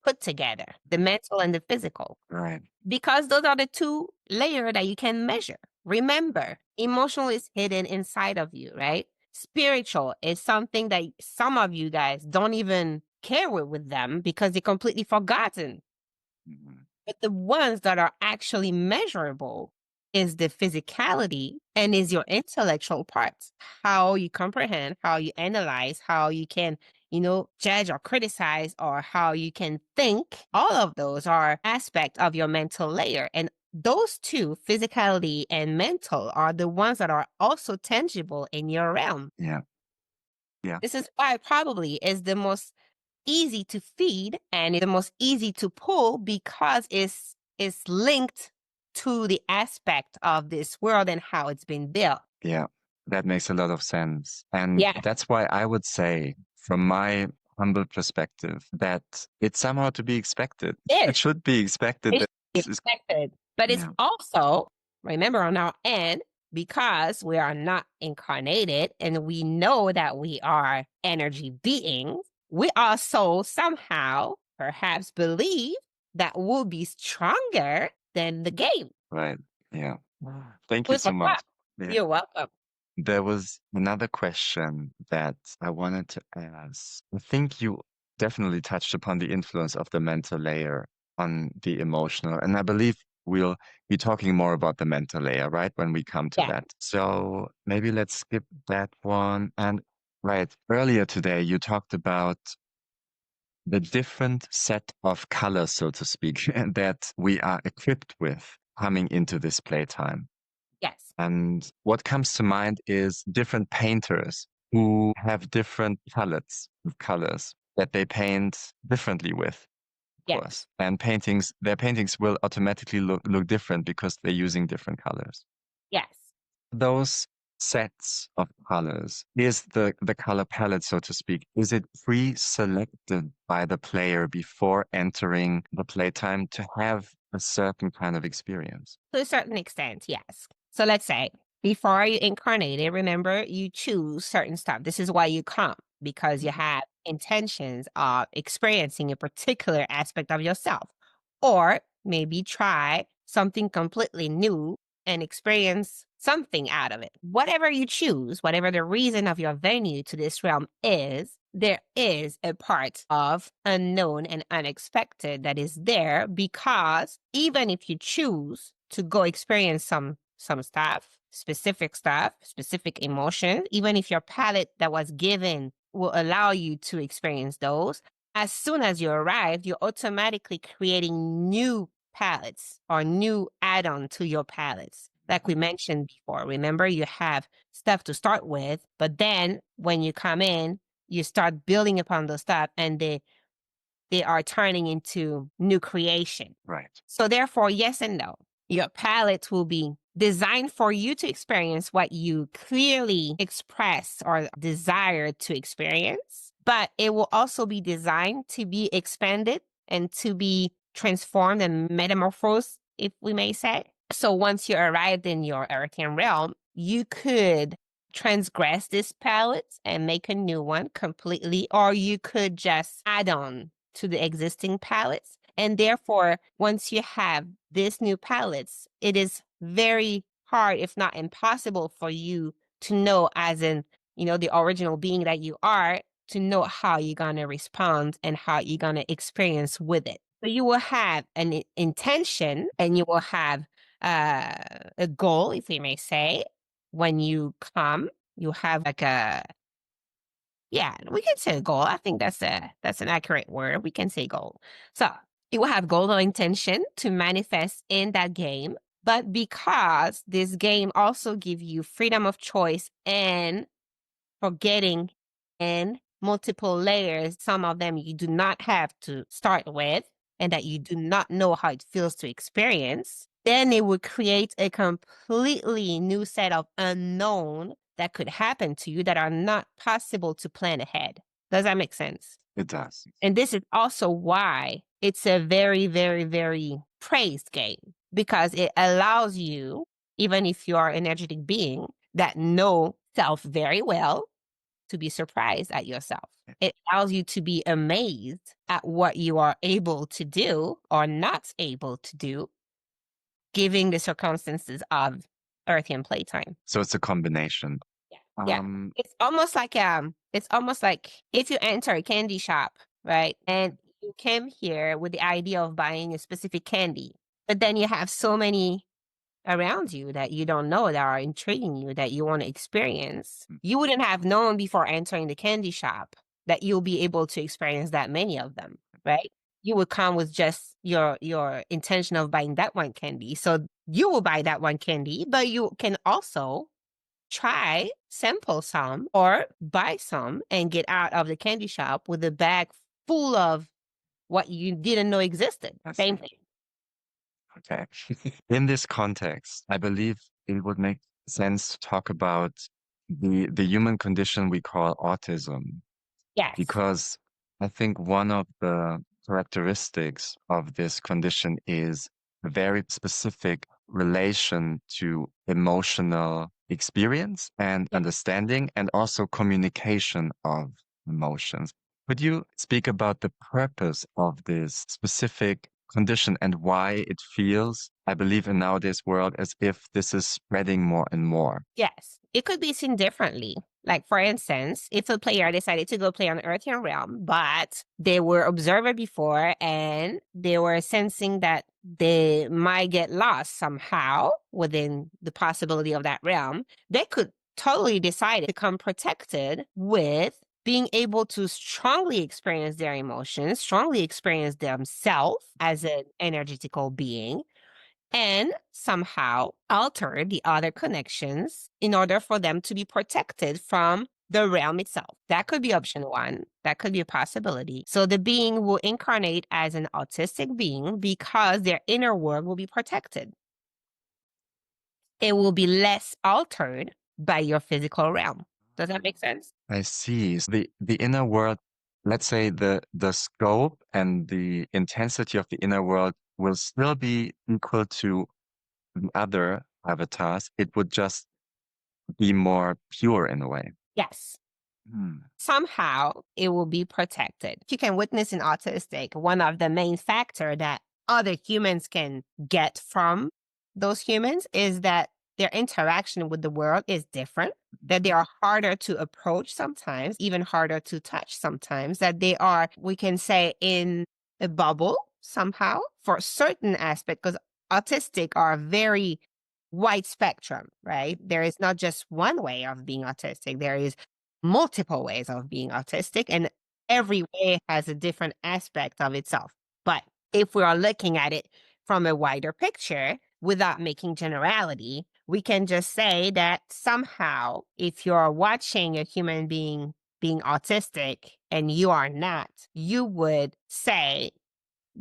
put together, the mental and the physical. Right. Because those are the two layers that you can measure. Remember, emotional is hidden inside of you, right? Spiritual is something that some of you guys don't even care with them because they're completely forgotten. Mhm. But the ones that are actually measurable is the physicality and is your intellectual parts, how you comprehend, how you analyze, how you can, judge or criticize, or how you can think. All of those are aspects of your mental layer. And those two, physicality and mental, are the ones that are also tangible in your realm. Yeah. Yeah. This is why it probably is the most easy to feed and the most easy to pull because it's linked to the aspect of this world and how it's been built. Yeah. That makes a lot of sense. And Yeah. that's why I would say, from my humble perspective, that it's somehow to be expected. It It should be expected is that this is. expected, but it's Yeah. also, remember, on our end, because we are not incarnated and we know that we are energy beings, we also somehow perhaps believe that we'll be stronger than the game. Right. Yeah. Thank you With so a much. clap. Yeah. You're welcome. there was another question that I wanted to ask. I think you definitely touched upon the influence of the mental layer on the emotional, and I believe we'll be talking more about the mental layer, right, when we come to Yeah. that. So maybe let's skip that one. And right, earlier today, you talked about the different set of colors, so to speak, that we are equipped with coming into this playtime. Yes. And what comes to mind is different painters who have different palettes of colors that they paint differently with, of Yes. course. And their paintings will automatically look different because they're using different colors. Yes. Those sets of colors, is the color palette, so to speak, is it pre-selected by the player before entering the playtime to have a certain kind of experience? To a certain extent, yes. So let's say before you incarnated, remember you choose certain stuff. This is why you come, because you Mhm. have intentions of experiencing a particular aspect of yourself. Or maybe try something completely new and experience something out of it. Whatever you choose, whatever the reason of your venue to this realm is, there is a part of unknown and unexpected that is there, because even if you choose to go experience some stuff, specific emotions, even if your palette that was given will allow you to experience those, as soon as you arrive, you're automatically creating new palettes or new add-on to your palettes. Like we mentioned before, remember you have stuff to start with, but then when you come in, you start building upon those stuff, and they are turning into new creation. Right. So therefore, yes and no. Your palette will be designed for you to experience what you clearly express or desire to experience, but it will also be designed to be expanded and to be transformed and metamorphosed, if we may say. So once you arrived in your earthen realm, you could transgress this palette and make a new one completely, or you could just add on to the existing palettes. And therefore, once you have these new palettes, it is very hard, if not impossible, for you to know, as in, the original being that you are, to know how you're going to respond and how you're going to experience with it. So you will have an intention, and you will have a goal, if we may say. When you come, you have like yeah, we can say goal. I think that's an accurate word. We can say goal. So you will have goal or intention to manifest in that game. But because this game also gives you freedom of choice and forgetting in multiple layers, some of them you do not have to start with, and that you do not know how it feels to experience, then it would create a completely new set of unknown that could happen to you that are not possible to plan ahead. Does that make sense? It does. And this is also why it's a very, very, very praised game, because it allows you, even if you are an energetic being that know self very well, to be surprised at yourself. It allows you to be amazed at what you are able to do or not able to do, given the circumstances of Earthian playtime. So it's a combination. Yeah. Yeah. Um, It's almost like if you enter a candy shop, right? And you came here with the idea of buying a specific candy, but then you have so many around you that you don't know, that are intriguing you, that you want to experience. You wouldn't have known before entering the candy shop that you'll be able to experience that many of them, right? You would come with just your intention of buying that one candy. So you will buy that one candy, but you can also try, sample some, or buy some and get out of the candy shop with a bag full of what you didn't know existed. I Same see. thing. Okay. In this context, I believe it would make sense to talk about the human condition we call autism, Yes. because I think one of the characteristics of this condition is a very specific relation to emotional experience and Yeah. understanding, and also communication of emotions. Could you speak about the purpose of this specific condition and why it feels, I believe, in nowadays world as if this is spreading more and more. Yes, it could be seen differently. Like, for instance, if a player decided to go play on the Earthian realm, but they were observer before and they were sensing that they might get lost somehow within the possibility of that realm, they could totally decide to become protected with being able to strongly experience their emotions, strongly experience themselves as an energetical being, and somehow alter the other connections in order for them to be protected from the realm itself. That could be option one. That could be a possibility. So the being will incarnate as an autistic being because their inner world will be protected. It will be less altered by your physical realm. Does that make sense? I see. So the inner world, let's say the scope and the intensity of the inner world will still be equal to the other avatars. It would just be more pure in a way. Yes. Somehow it will be protected. You can witness in autistic, one of the main factor that other humans can get from those humans is that their interaction with the world is different, that they are harder to approach sometimes, even harder to touch sometimes, that they are, we can say, in a bubble somehow for certain aspect, because autistic are very wide spectrum, right? There is not just one way of being autistic. There is multiple ways of being autistic, and every way has a different aspect of itself. But if we are looking at it from a wider picture without making generality, we can just say that somehow, if you're watching a human being being autistic and you are not, you would say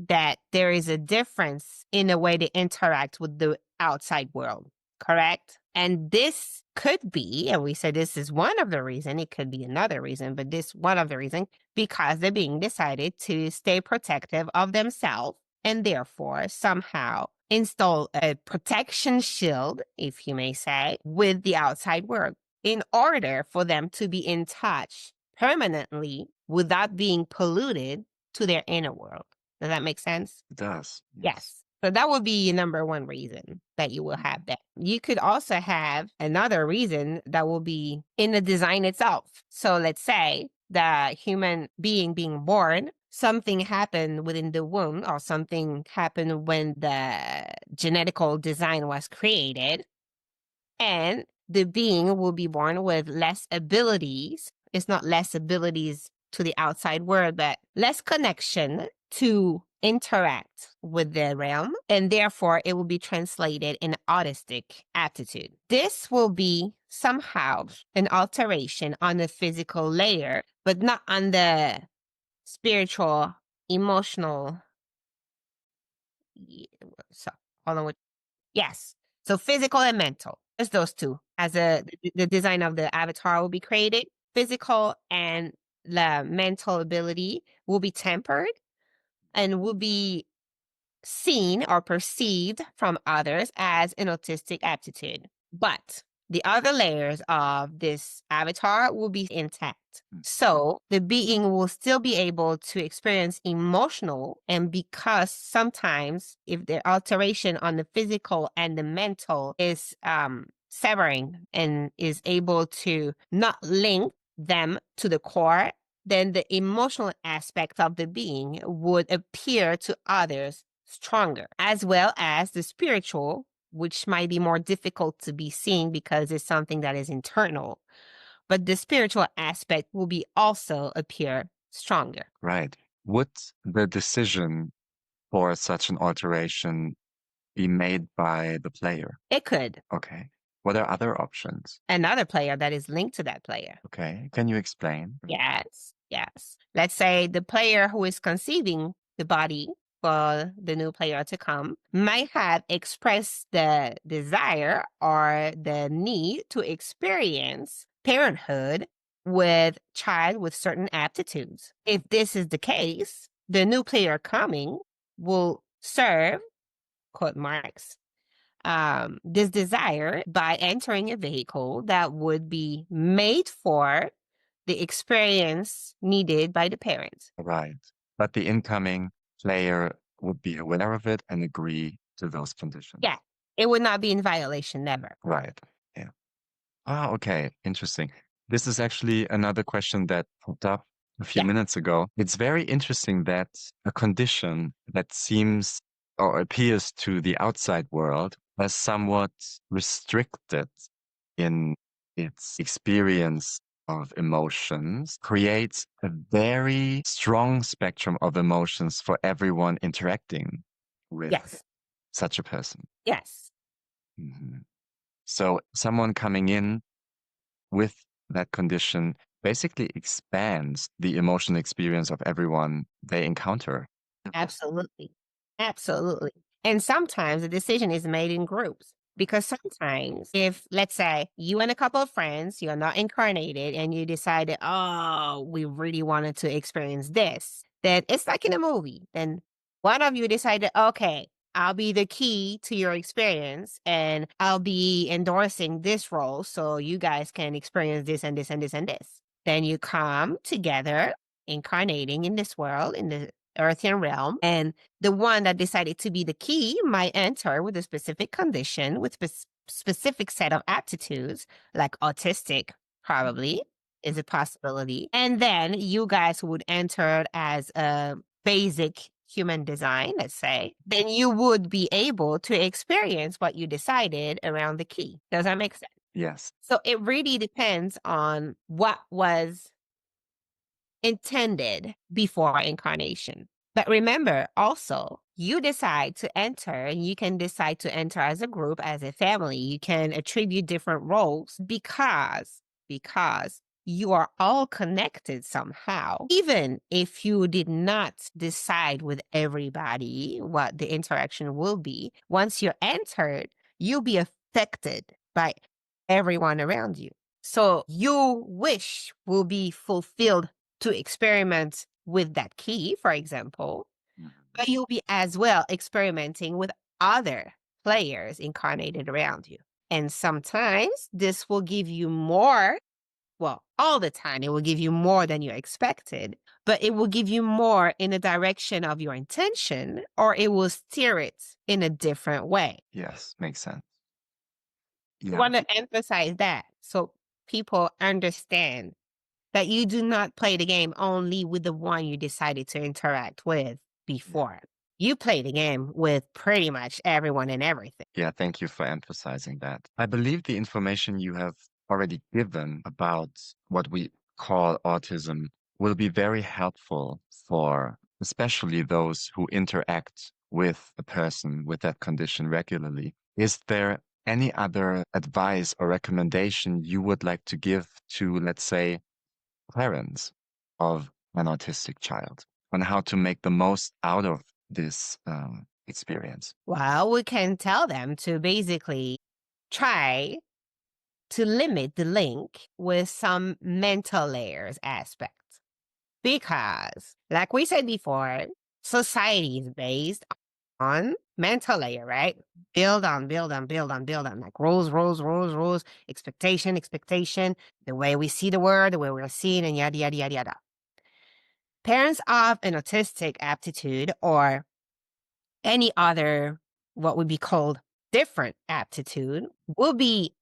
that there is a difference in the way they interact with the outside world, correct? And this could be, and we said this is one of the reason, it could be another reason, but this one of the reason, because they're being decided to stay protective of themselves and therefore somehow install a protection shield, if you may say, with the outside world in order for them to be in touch permanently without being polluted to their inner world. Does that make sense? It does. Yes. So that would be your number one reason that you will have that. You could also have another reason that will be in the design itself. So let's say the human being born, something happened within the womb or something happened when the genetical design was created, and the being will be born with less abilities. It's not less abilities to the outside world, but less connection to interact with the realm, and therefore it will be translated in autistic aptitude. This will be somehow an alteration on the physical layer, but not on the spiritual, emotional. So, hold on. Yes. So physical and mental. Just those two. As the design of the avatar will be created, physical and the mental ability will be tempered and will be seen or perceived from others as an autistic aptitude. But the other layers of this avatar will be intact. So the being will still be able to experience emotional, and because sometimes if the alteration on the physical and the mental is severing and is able to not link them to the core, then the emotional aspect of the being would appear to others stronger, as well as the spiritual, which might be more difficult to be seen because it's something that is internal. But the spiritual aspect will be also appear stronger. Right. Would the decision for such an alteration be made by the player? It could. Okay. What are other options? Another player that is linked to that player. Okay. Can you explain? Yes, yes. Let's say the player who is conceiving the body for the new player to come might have expressed the desire or the need to experience parenthood with child with certain aptitudes. If this is the case, the new player coming will serve, quote marks, this desire by entering a vehicle that would be made for the experience needed by the parents. Right. But the incoming player would be aware of it and agree to those conditions. Yeah, it would not be in violation, never. Right. Yeah. Ah, okay. Interesting. This is actually another question that popped up a few Yeah. minutes ago. It's very interesting that a condition that seems or appears to the outside world as somewhat restricted in its experience of emotions creates a very strong spectrum of emotions for everyone interacting with Yes. such a person. Yes. Mhm. So someone coming in with that condition basically expands the emotional experience of everyone they encounter. Absolutely. Absolutely. And sometimes the decision is made in groups because sometimes if, let's say, you and a couple of friends, you're not incarnated and you decided, oh, we really wanted to experience this, then it's like in a movie. Then one of you decided, okay, I'll be the key to your experience and I'll be endorsing this role so you guys can experience this and this and this and this. Then you come together, incarnating in this world, in the earthen realm, and the one that decided to be the key might enter with a specific condition with specific set of aptitudes, like autistic, probably is a possibility. And then you guys would enter as a basic human design, let's say, then you would be able to experience what you decided around the key. Does that make sense? Yes. So it really depends on what was intended before incarnation. But remember also, you decide to enter and you can decide to enter as a group, as a family. You can attribute different roles because you are all connected somehow. Even if you did not decide with everybody what the interaction will be, once you're entered, you'll be affected by everyone around you. So your wish will be fulfilled to experiment with that key, for example, but you'll be as well experimenting with other players incarnated around you. And sometimes this will give you more, well, all the time, it will give you more than you expected, but it will give you more in the direction of your intention, or it will steer it in a different way. Yes. Makes sense. I Yeah. want to emphasize that so people understand that you do not play the game only with the one you decided to interact with before. You play the game with pretty much everyone and everything. Yeah. Thank you for emphasizing that. I believe the information you have already given about what we call autism will be very helpful for especially those who interact with a person with that condition regularly. Is there any other advice or recommendation you would like to give to, let's say, parents of an autistic child on how to make the most out of this experience? Well, we can tell them to basically try to limit the link with some mental layers aspects. Because, like we said before, society is based on mental layer, right? Build on, build on, build on, build on, like rules, rules, rules, rules, expectation, expectation, the way we see the world, the way we're seen, and yada, yada, yada, yada. Parents of an autistic aptitude or any other, what would be called different aptitude, will be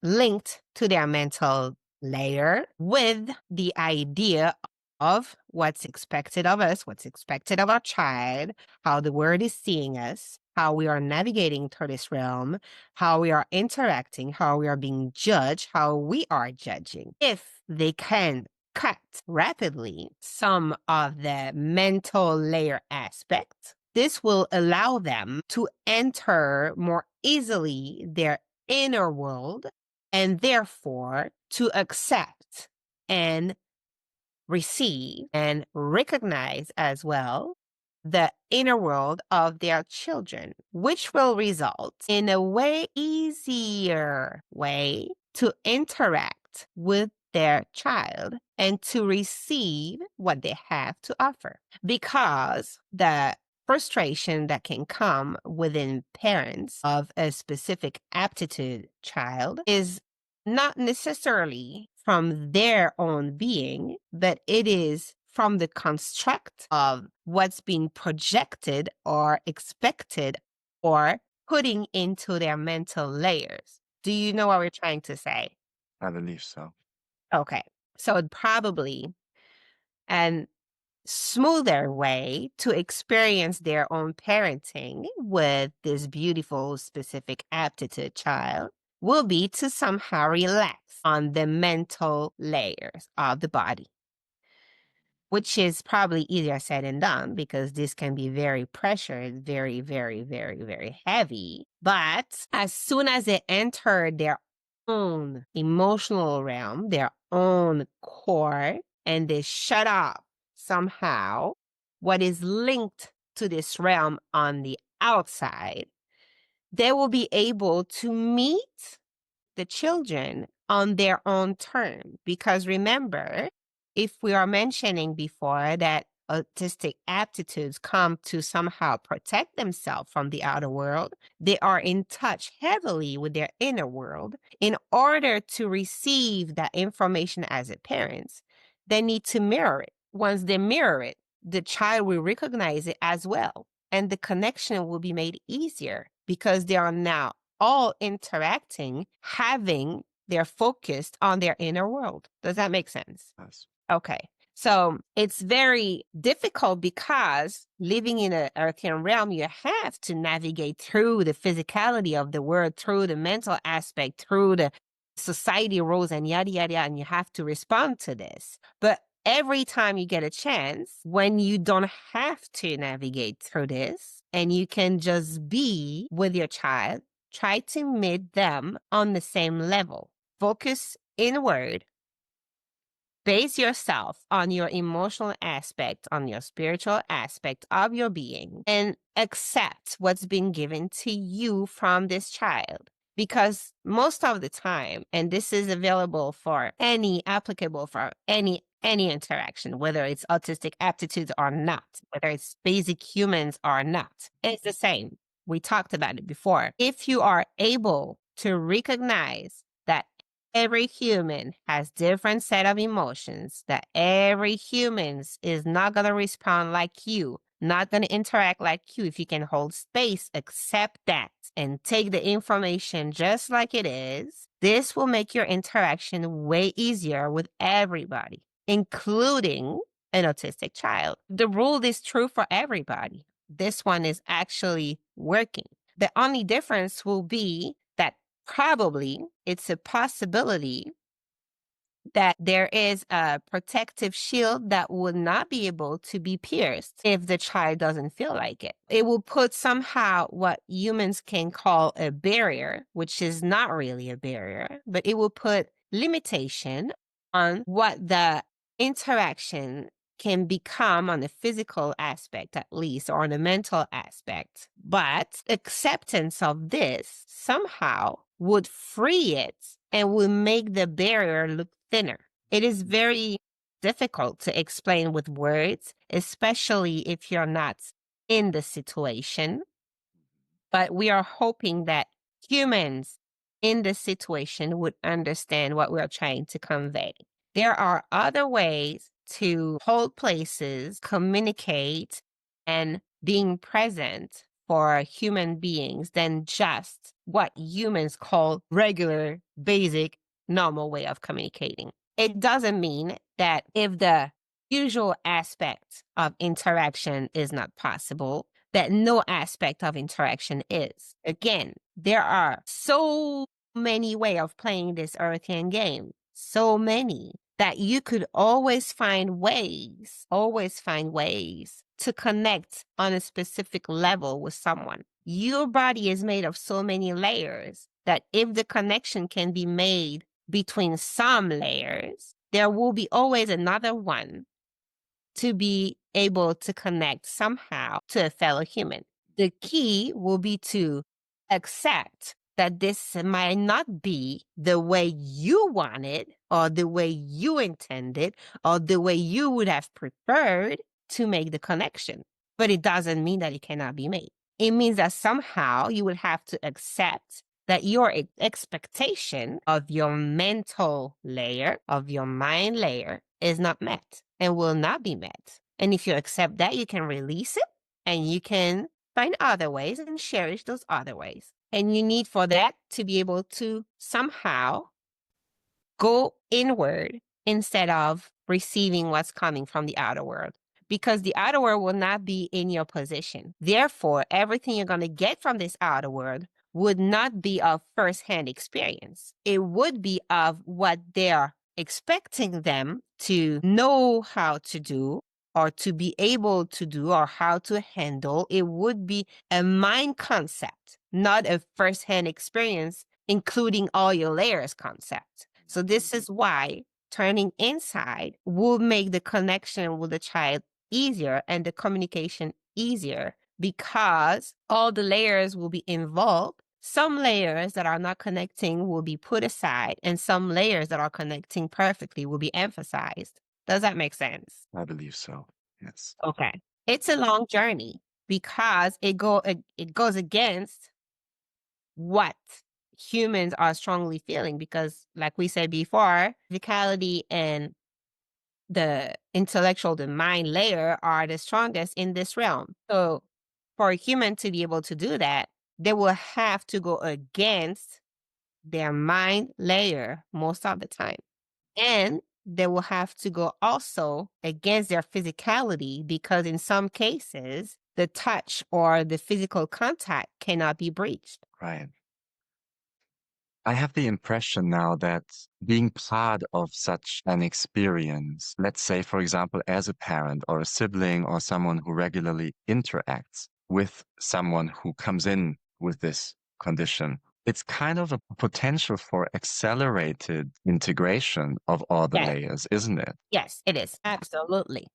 linked to their mental layer with the idea of what's expected of us, what's expected of our child, how the world is seeing us, how we are navigating through this realm, how we are interacting, how we are being judged, how we are judging. If they can cut rapidly some of the mental layer aspects, this will allow them to enter more easily their inner world and therefore to accept and receive and recognize as well the inner world of their children, which will result in a way easier way to interact with their child and to receive what they have to offer. Because the frustration that can come within parents of a specific aptitude child is not necessarily from their own being, but it is from the construct of what's being projected or expected or putting into their mental layers. Do you know what we're trying to say? I believe so. Okay. So probably an smoother way to experience their own parenting with this beautiful specific aptitude child will be to somehow relax on the mental layers of the body, which is probably easier said than done because this can be very pressured, very, very, very, very heavy. But as soon as they enter their own emotional realm, their own core, and they shut up somehow what is linked to this realm on the outside, they will be able to meet the children on their own terms. Because remember, if we are mentioning before that autistic aptitudes come to somehow protect themselves from the outer world, they are in touch heavily with their inner world. In order to receive that information as a parent, they need to mirror it. Once they mirror it, the child will recognize it as well. And the connection will be made easier because they are now all interacting, having their focused on their inner world. Does that make sense? Yes. Okay. So it's very difficult because living in an earthen realm, you have to navigate through the physicality of the world, through the mental aspect, through the society rules and yada, yada, yada, and you have to respond to this. But every time you get a chance, when you don't have to navigate through this and you can just be with your child, try to meet them on the same level. Focus inward. Base yourself on your emotional aspect, on your spiritual aspect of your being, and accept what's been given to you from this child. Because most of the time, and this is available for applicable for any interaction, whether it's autistic aptitudes or not, whether it's basic humans or not, it's the same. We talked about it before. If you are able to recognize that every human has different set of emotions, that every humans is not going to respond like you, not going to interact like you. If you can hold space, accept that and take the information just like it is, this will make your interaction way easier with everybody, including an autistic child. The rule is true for everybody. This one is actually working. The only difference will be that probably it's a possibility that there is a protective shield that would not be able to be pierced if the child doesn't feel like it. It will put somehow what humans can call a barrier, which is not really a barrier, but it will put limitation on what the interaction can become on the physical aspect, at least, or on the mental aspect. But acceptance of this somehow would free it and will make the barrier look thinner. It is very difficult to explain with words, especially if you're not in the situation. But we are hoping that humans in the situation would understand what we're trying to convey. There are other ways to hold places, communicate, and being present for human beings than just what humans call regular, basic, normal way of communicating. It doesn't mean that if the usual aspect of interaction is not possible, that no aspect of interaction is. Again, there are so many ways of playing this earthen game, so many that you could always find ways to connect on a specific level with someone. Your body is made of so many layers that if the connection can be made between some layers, there will be always another one to be able to connect somehow to a fellow human. The key will be to accept that this might not be the way you want it or the way you intended or the way you would have preferred to make the connection. But it doesn't mean that it cannot be made. It means that somehow you would have to accept that your expectation of your mental layer, of your mind layer, is not met and will not be met. And if you accept that, you can release it and you can find other ways and cherish those other ways. And you need for that to be able to somehow go inward instead of receiving what's coming from the outer world. Because the outer world will not be in your position. Therefore, everything you're going to get from this outer world would not be of firsthand experience. It would be of what they're expecting them to know how to do or to be able to do or how to handle. It would be a mind concept, not a firsthand experience, including all your layers concept. So this is why turning inside will make the connection with the child easier and the communication easier, because all the layers will be involved. Some layers that are not connecting will be put aside, and some layers that are connecting perfectly will be emphasized. Does that make sense? I believe so. Yes. Okay. It's a long journey because it goes against what humans are strongly feeling, because like we said before, physicality and the intellectual, the mind layer are the strongest in this realm. So for a human to be able to do that, they will have to go against their mind layer most of the time. And they will have to go also against their physicality, because in some cases, the touch or the physical contact cannot be breached. Right. I have the impression now that being part of such an experience, let's say, for example, as a parent or a sibling or someone who regularly interacts with someone who comes in with this condition, it's kind of a potential for accelerated integration of all the Yes. layers, isn't it? Yes, it is. Absolutely.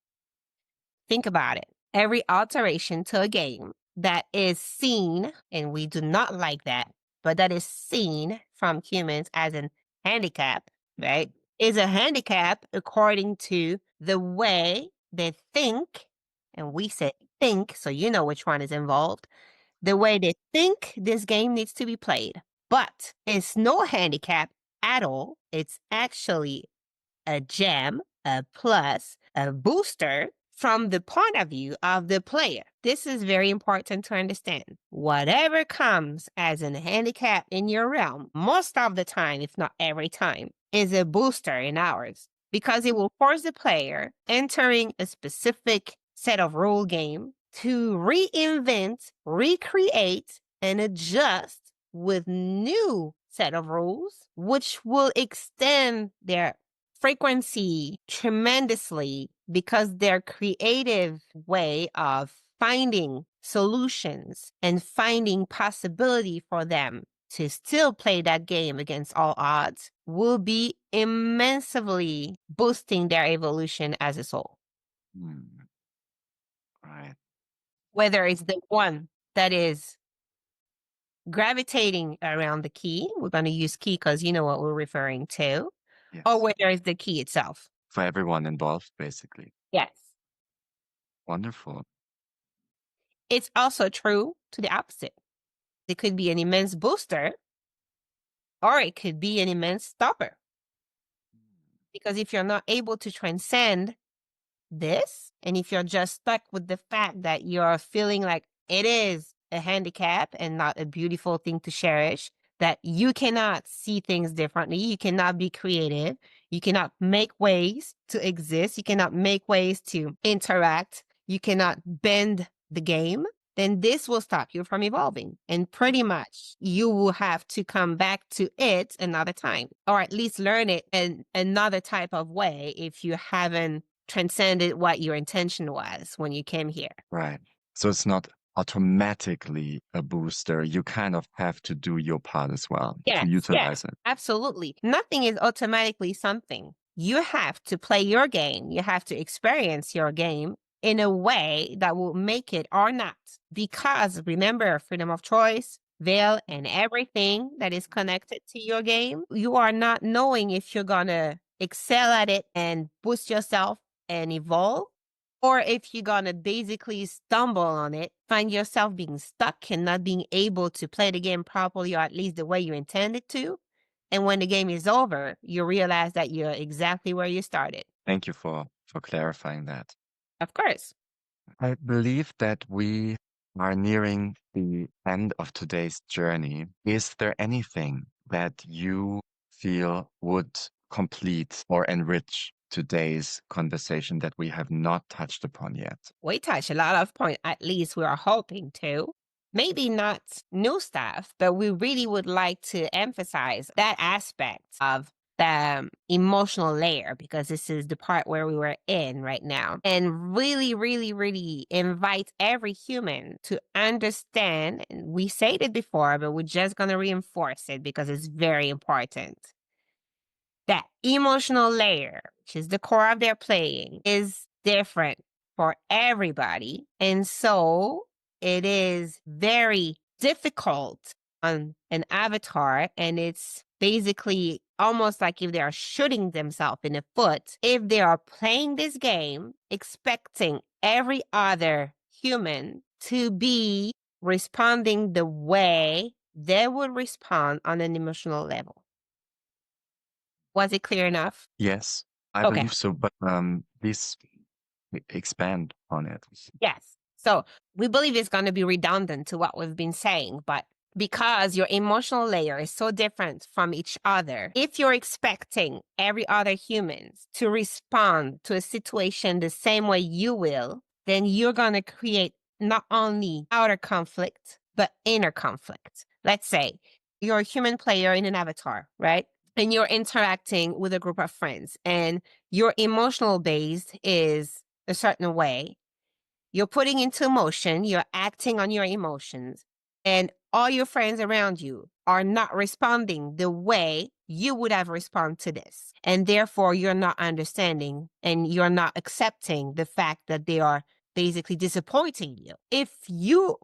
Think about it. Every alteration to a game that is seen, and we do not like that, but that is seen from humans as an handicap, right, is a handicap according to the way they think. And we say think, so you know which one is involved. The way they think this game needs to be played. But it's no handicap at all. It's actually a gem, a plus, a booster from the point of view of the player. This is very important to understand. Whatever comes as a handicap in your realm, most of the time, if not every time, is a booster in ours, because it will force the player entering a specific set of rule game to reinvent, recreate, and adjust with new set of rules, which will extend their frequency tremendously, because their creative way of finding solutions and finding possibility for them to still play that game against all odds will be immensely boosting their evolution as a soul. Hmm. Right. Whether it's the one that is gravitating around the key, we're going to use key because you know what we're referring to, Yes. or whether it's the key itself. For everyone involved, basically. Yes. Wonderful. It's also true to the opposite. It could be an immense booster, or it could be an immense stopper. Because if you're not able to transcend this, and if you're just stuck with the fact that you're feeling like it is a handicap and not a beautiful thing to cherish, that you cannot see things differently, you cannot be creative, you cannot make ways to exist, you cannot make ways to interact, you cannot bend the game, then this will stop you from evolving. And pretty much you will have to come back to it another time, or at least learn it in another type of way if you haven't transcended what your intention was when you came here. Right. So it's not automatically a booster. You kind of have to do your part as well to utilize it. Absolutely. Nothing is automatically something. You have to play your game. You have to experience your game in a way that will make it or not. Because remember, freedom of choice, veil, and everything that is connected to your game, you are not knowing if you're going to excel at it and boost yourself and evolve, or if you're going to basically stumble on it, find yourself being stuck and not being able to play the game properly, or at least the way you intended to. And when the game is over, you realize that you're exactly where you started. Thank you for clarifying that. Of course. I believe that we are nearing the end of today's journey. Is there anything that you feel would complete or enrich today's conversation that we have not touched upon yet? We touch a lot of points, at least we are hoping to. Maybe not new stuff, but we really would like to emphasize that aspect of the emotional layer because this is the part where we were in right now. And really, really, really invite every human to understand. And we said it before, but we're just going to reinforce it because it's very important. That emotional layer, which is the core of their playing, is different for everybody. And so it is very difficult on an avatar. And it's basically almost like if they are shooting themselves in the foot, if they are playing this game, expecting every other human to be responding the way they would respond on an emotional level. Was it clear enough? Yes, I Okay. believe so, but please expand on it. Yes. So we believe it's going to be redundant to what we've been saying, but because your emotional layer is so different from each other, if you're expecting every other humans to respond to a situation the same way you will, then you're going to create not only outer conflict, but inner conflict. Let's say you're a human player in an avatar, right? And you're interacting with a group of friends, and your emotional base is a certain way. You're putting into motion, you're acting on your emotions, and all your friends around you are not responding the way you would have responded to this. And therefore, you're not understanding and you're not accepting the fact that they are basically disappointing you. If you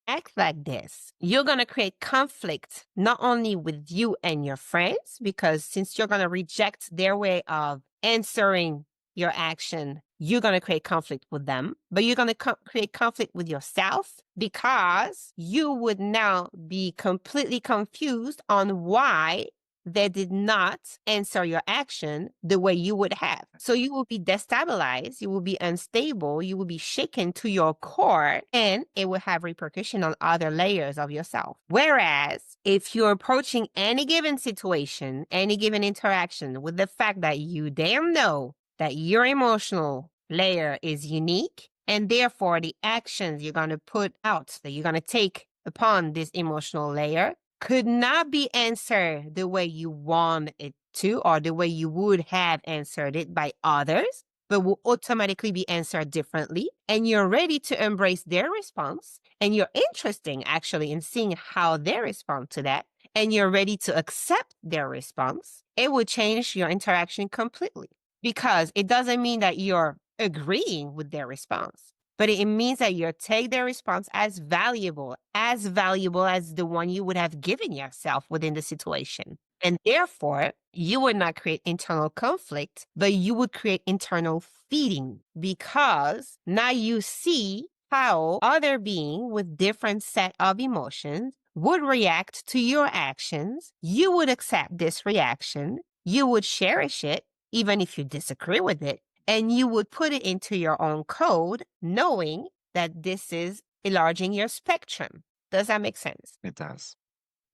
act like this, you're going to create conflict not only with you and your friends, because since you're going to reject their way of answering your action, you're going to create conflict with them, but you're going to create conflict with yourself because you would now be completely confused on why they did not answer your action the way you would have. So you will be destabilized, you will be unstable, you will be shaken to your core, and it will have repercussion on other layers of yourself. Whereas if you're approaching any given situation, any given interaction with the fact that you damn know that your emotional layer is unique, and therefore the actions you're going to put out, that you're going to take upon this emotional layer, could not be answered the way you want it to or the way you would have answered it by others, but will automatically be answered differently. And you're ready to embrace their response, and you're interested actually in seeing how they respond to that, and you're ready to accept their response, it will change your interaction completely. Because it doesn't mean that you're agreeing with their response, but it means that you take their response as valuable as the one you would have given yourself within the situation. And therefore, you would not create internal conflict, but you would create internal feeding because now you see how other being with different set of emotions would react to your actions. You would accept this reaction. You would cherish it, even if you disagree with it, and you would put it into your own code, knowing that this is enlarging your spectrum. Does that make sense? It does.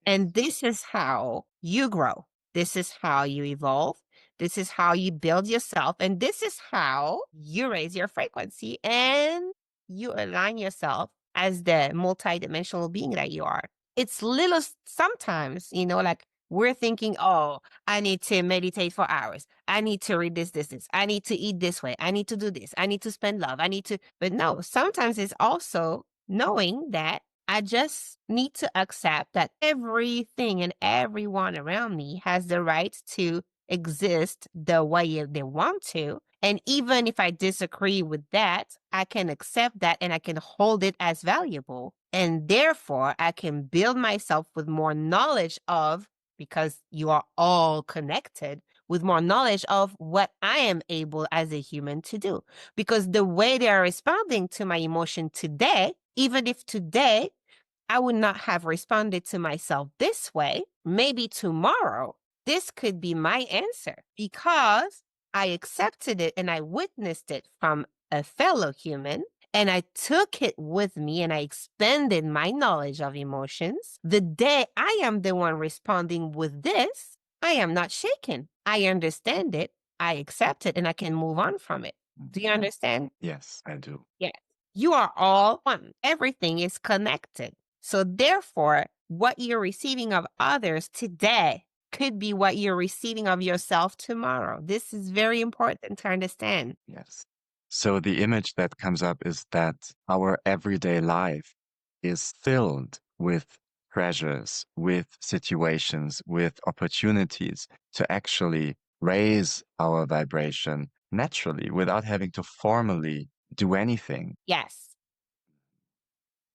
And this is how you grow. This is how you evolve. This is how you build yourself. And this is how you raise your frequency and you align yourself as the multidimensional being that you are. It's little sometimes, like we're thinking, oh, I need to meditate for hours. I need to read this. I need to eat this way. I need to do this. I need to spend love. But no, sometimes it's also knowing that I just need to accept that everything and everyone around me has the right to exist the way they want to. And even if I disagree with that, I can accept that and I can hold it as valuable. And therefore, I can build myself with more knowledge of, because you are all connected, with more knowledge of what I am able as a human to do. Because the way they are responding to my emotion today, even if today I would not have responded to myself this way, maybe tomorrow, this could be my answer because I accepted it and I witnessed it from a fellow human, and I took it with me and I expanded my knowledge of emotions. The day I am the one responding with this, I am not shaken. I understand it, I accept it, and I can move on from it. Do you understand? Yes, I do. Yes. You are all one. Everything is connected. So therefore, what you're receiving of others today could be what you're receiving of yourself tomorrow. This is very important to understand. Yes. So the image that comes up is that our everyday life is filled with treasures, with situations, with opportunities to actually raise our vibration naturally without having to formally do anything. Yes.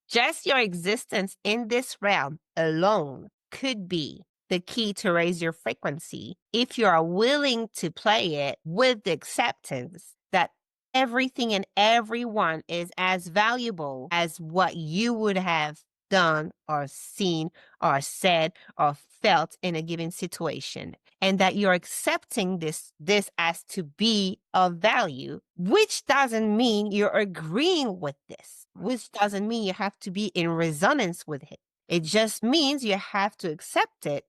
Just your existence in this realm alone could be the key to raise your frequency if you are willing to play it with the acceptance that everything and everyone is as valuable as what you would have done or seen or said or felt in a given situation, and that you're accepting this as to be of value, which doesn't mean you're agreeing with this, which doesn't mean you have to be in resonance with it. It just means you have to accept it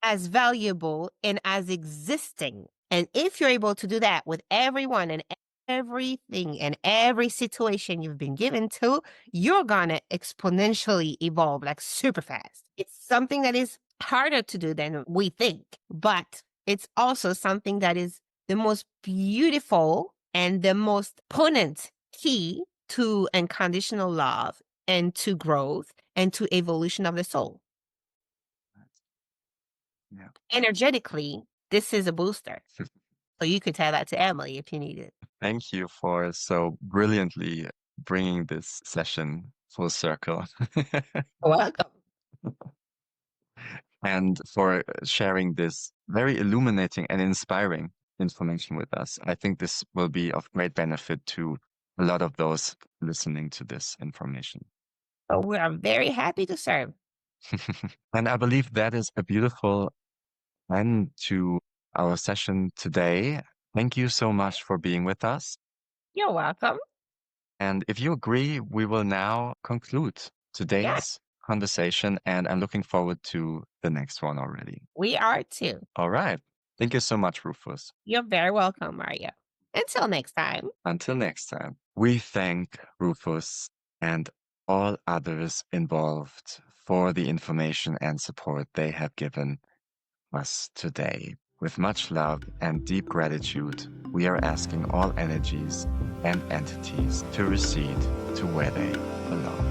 as valuable and as existing. And if you're able to do that with everyone and everything and every situation you've been given to, you're gonna exponentially evolve like super fast. It's something that is harder to do than we think, but it's also something that is the most beautiful and the most potent key to unconditional love and to growth and to evolution of the soul. Yeah. Energetically, this is a booster. So you could tell that to Emily if you need it. Thank you for so brilliantly bringing this session full circle. Welcome. And for sharing this very illuminating and inspiring information with us. I think this will be of great benefit to a lot of those listening to this information. So we are very happy to serve. And I believe that is a beautiful end to our session today. Thank you so much for being with us. You're welcome. And if you agree, we will now conclude Yeah, today's conversation. And I'm looking forward to the next one already. we are too. All right. Thank you so much, Rufus. You're very welcome, Mario. Until next time. Until next time, we thank Rufus and all others involved for the information and support they have given us today. With much love and deep gratitude, we are asking all energies and entities to recede to where they belong.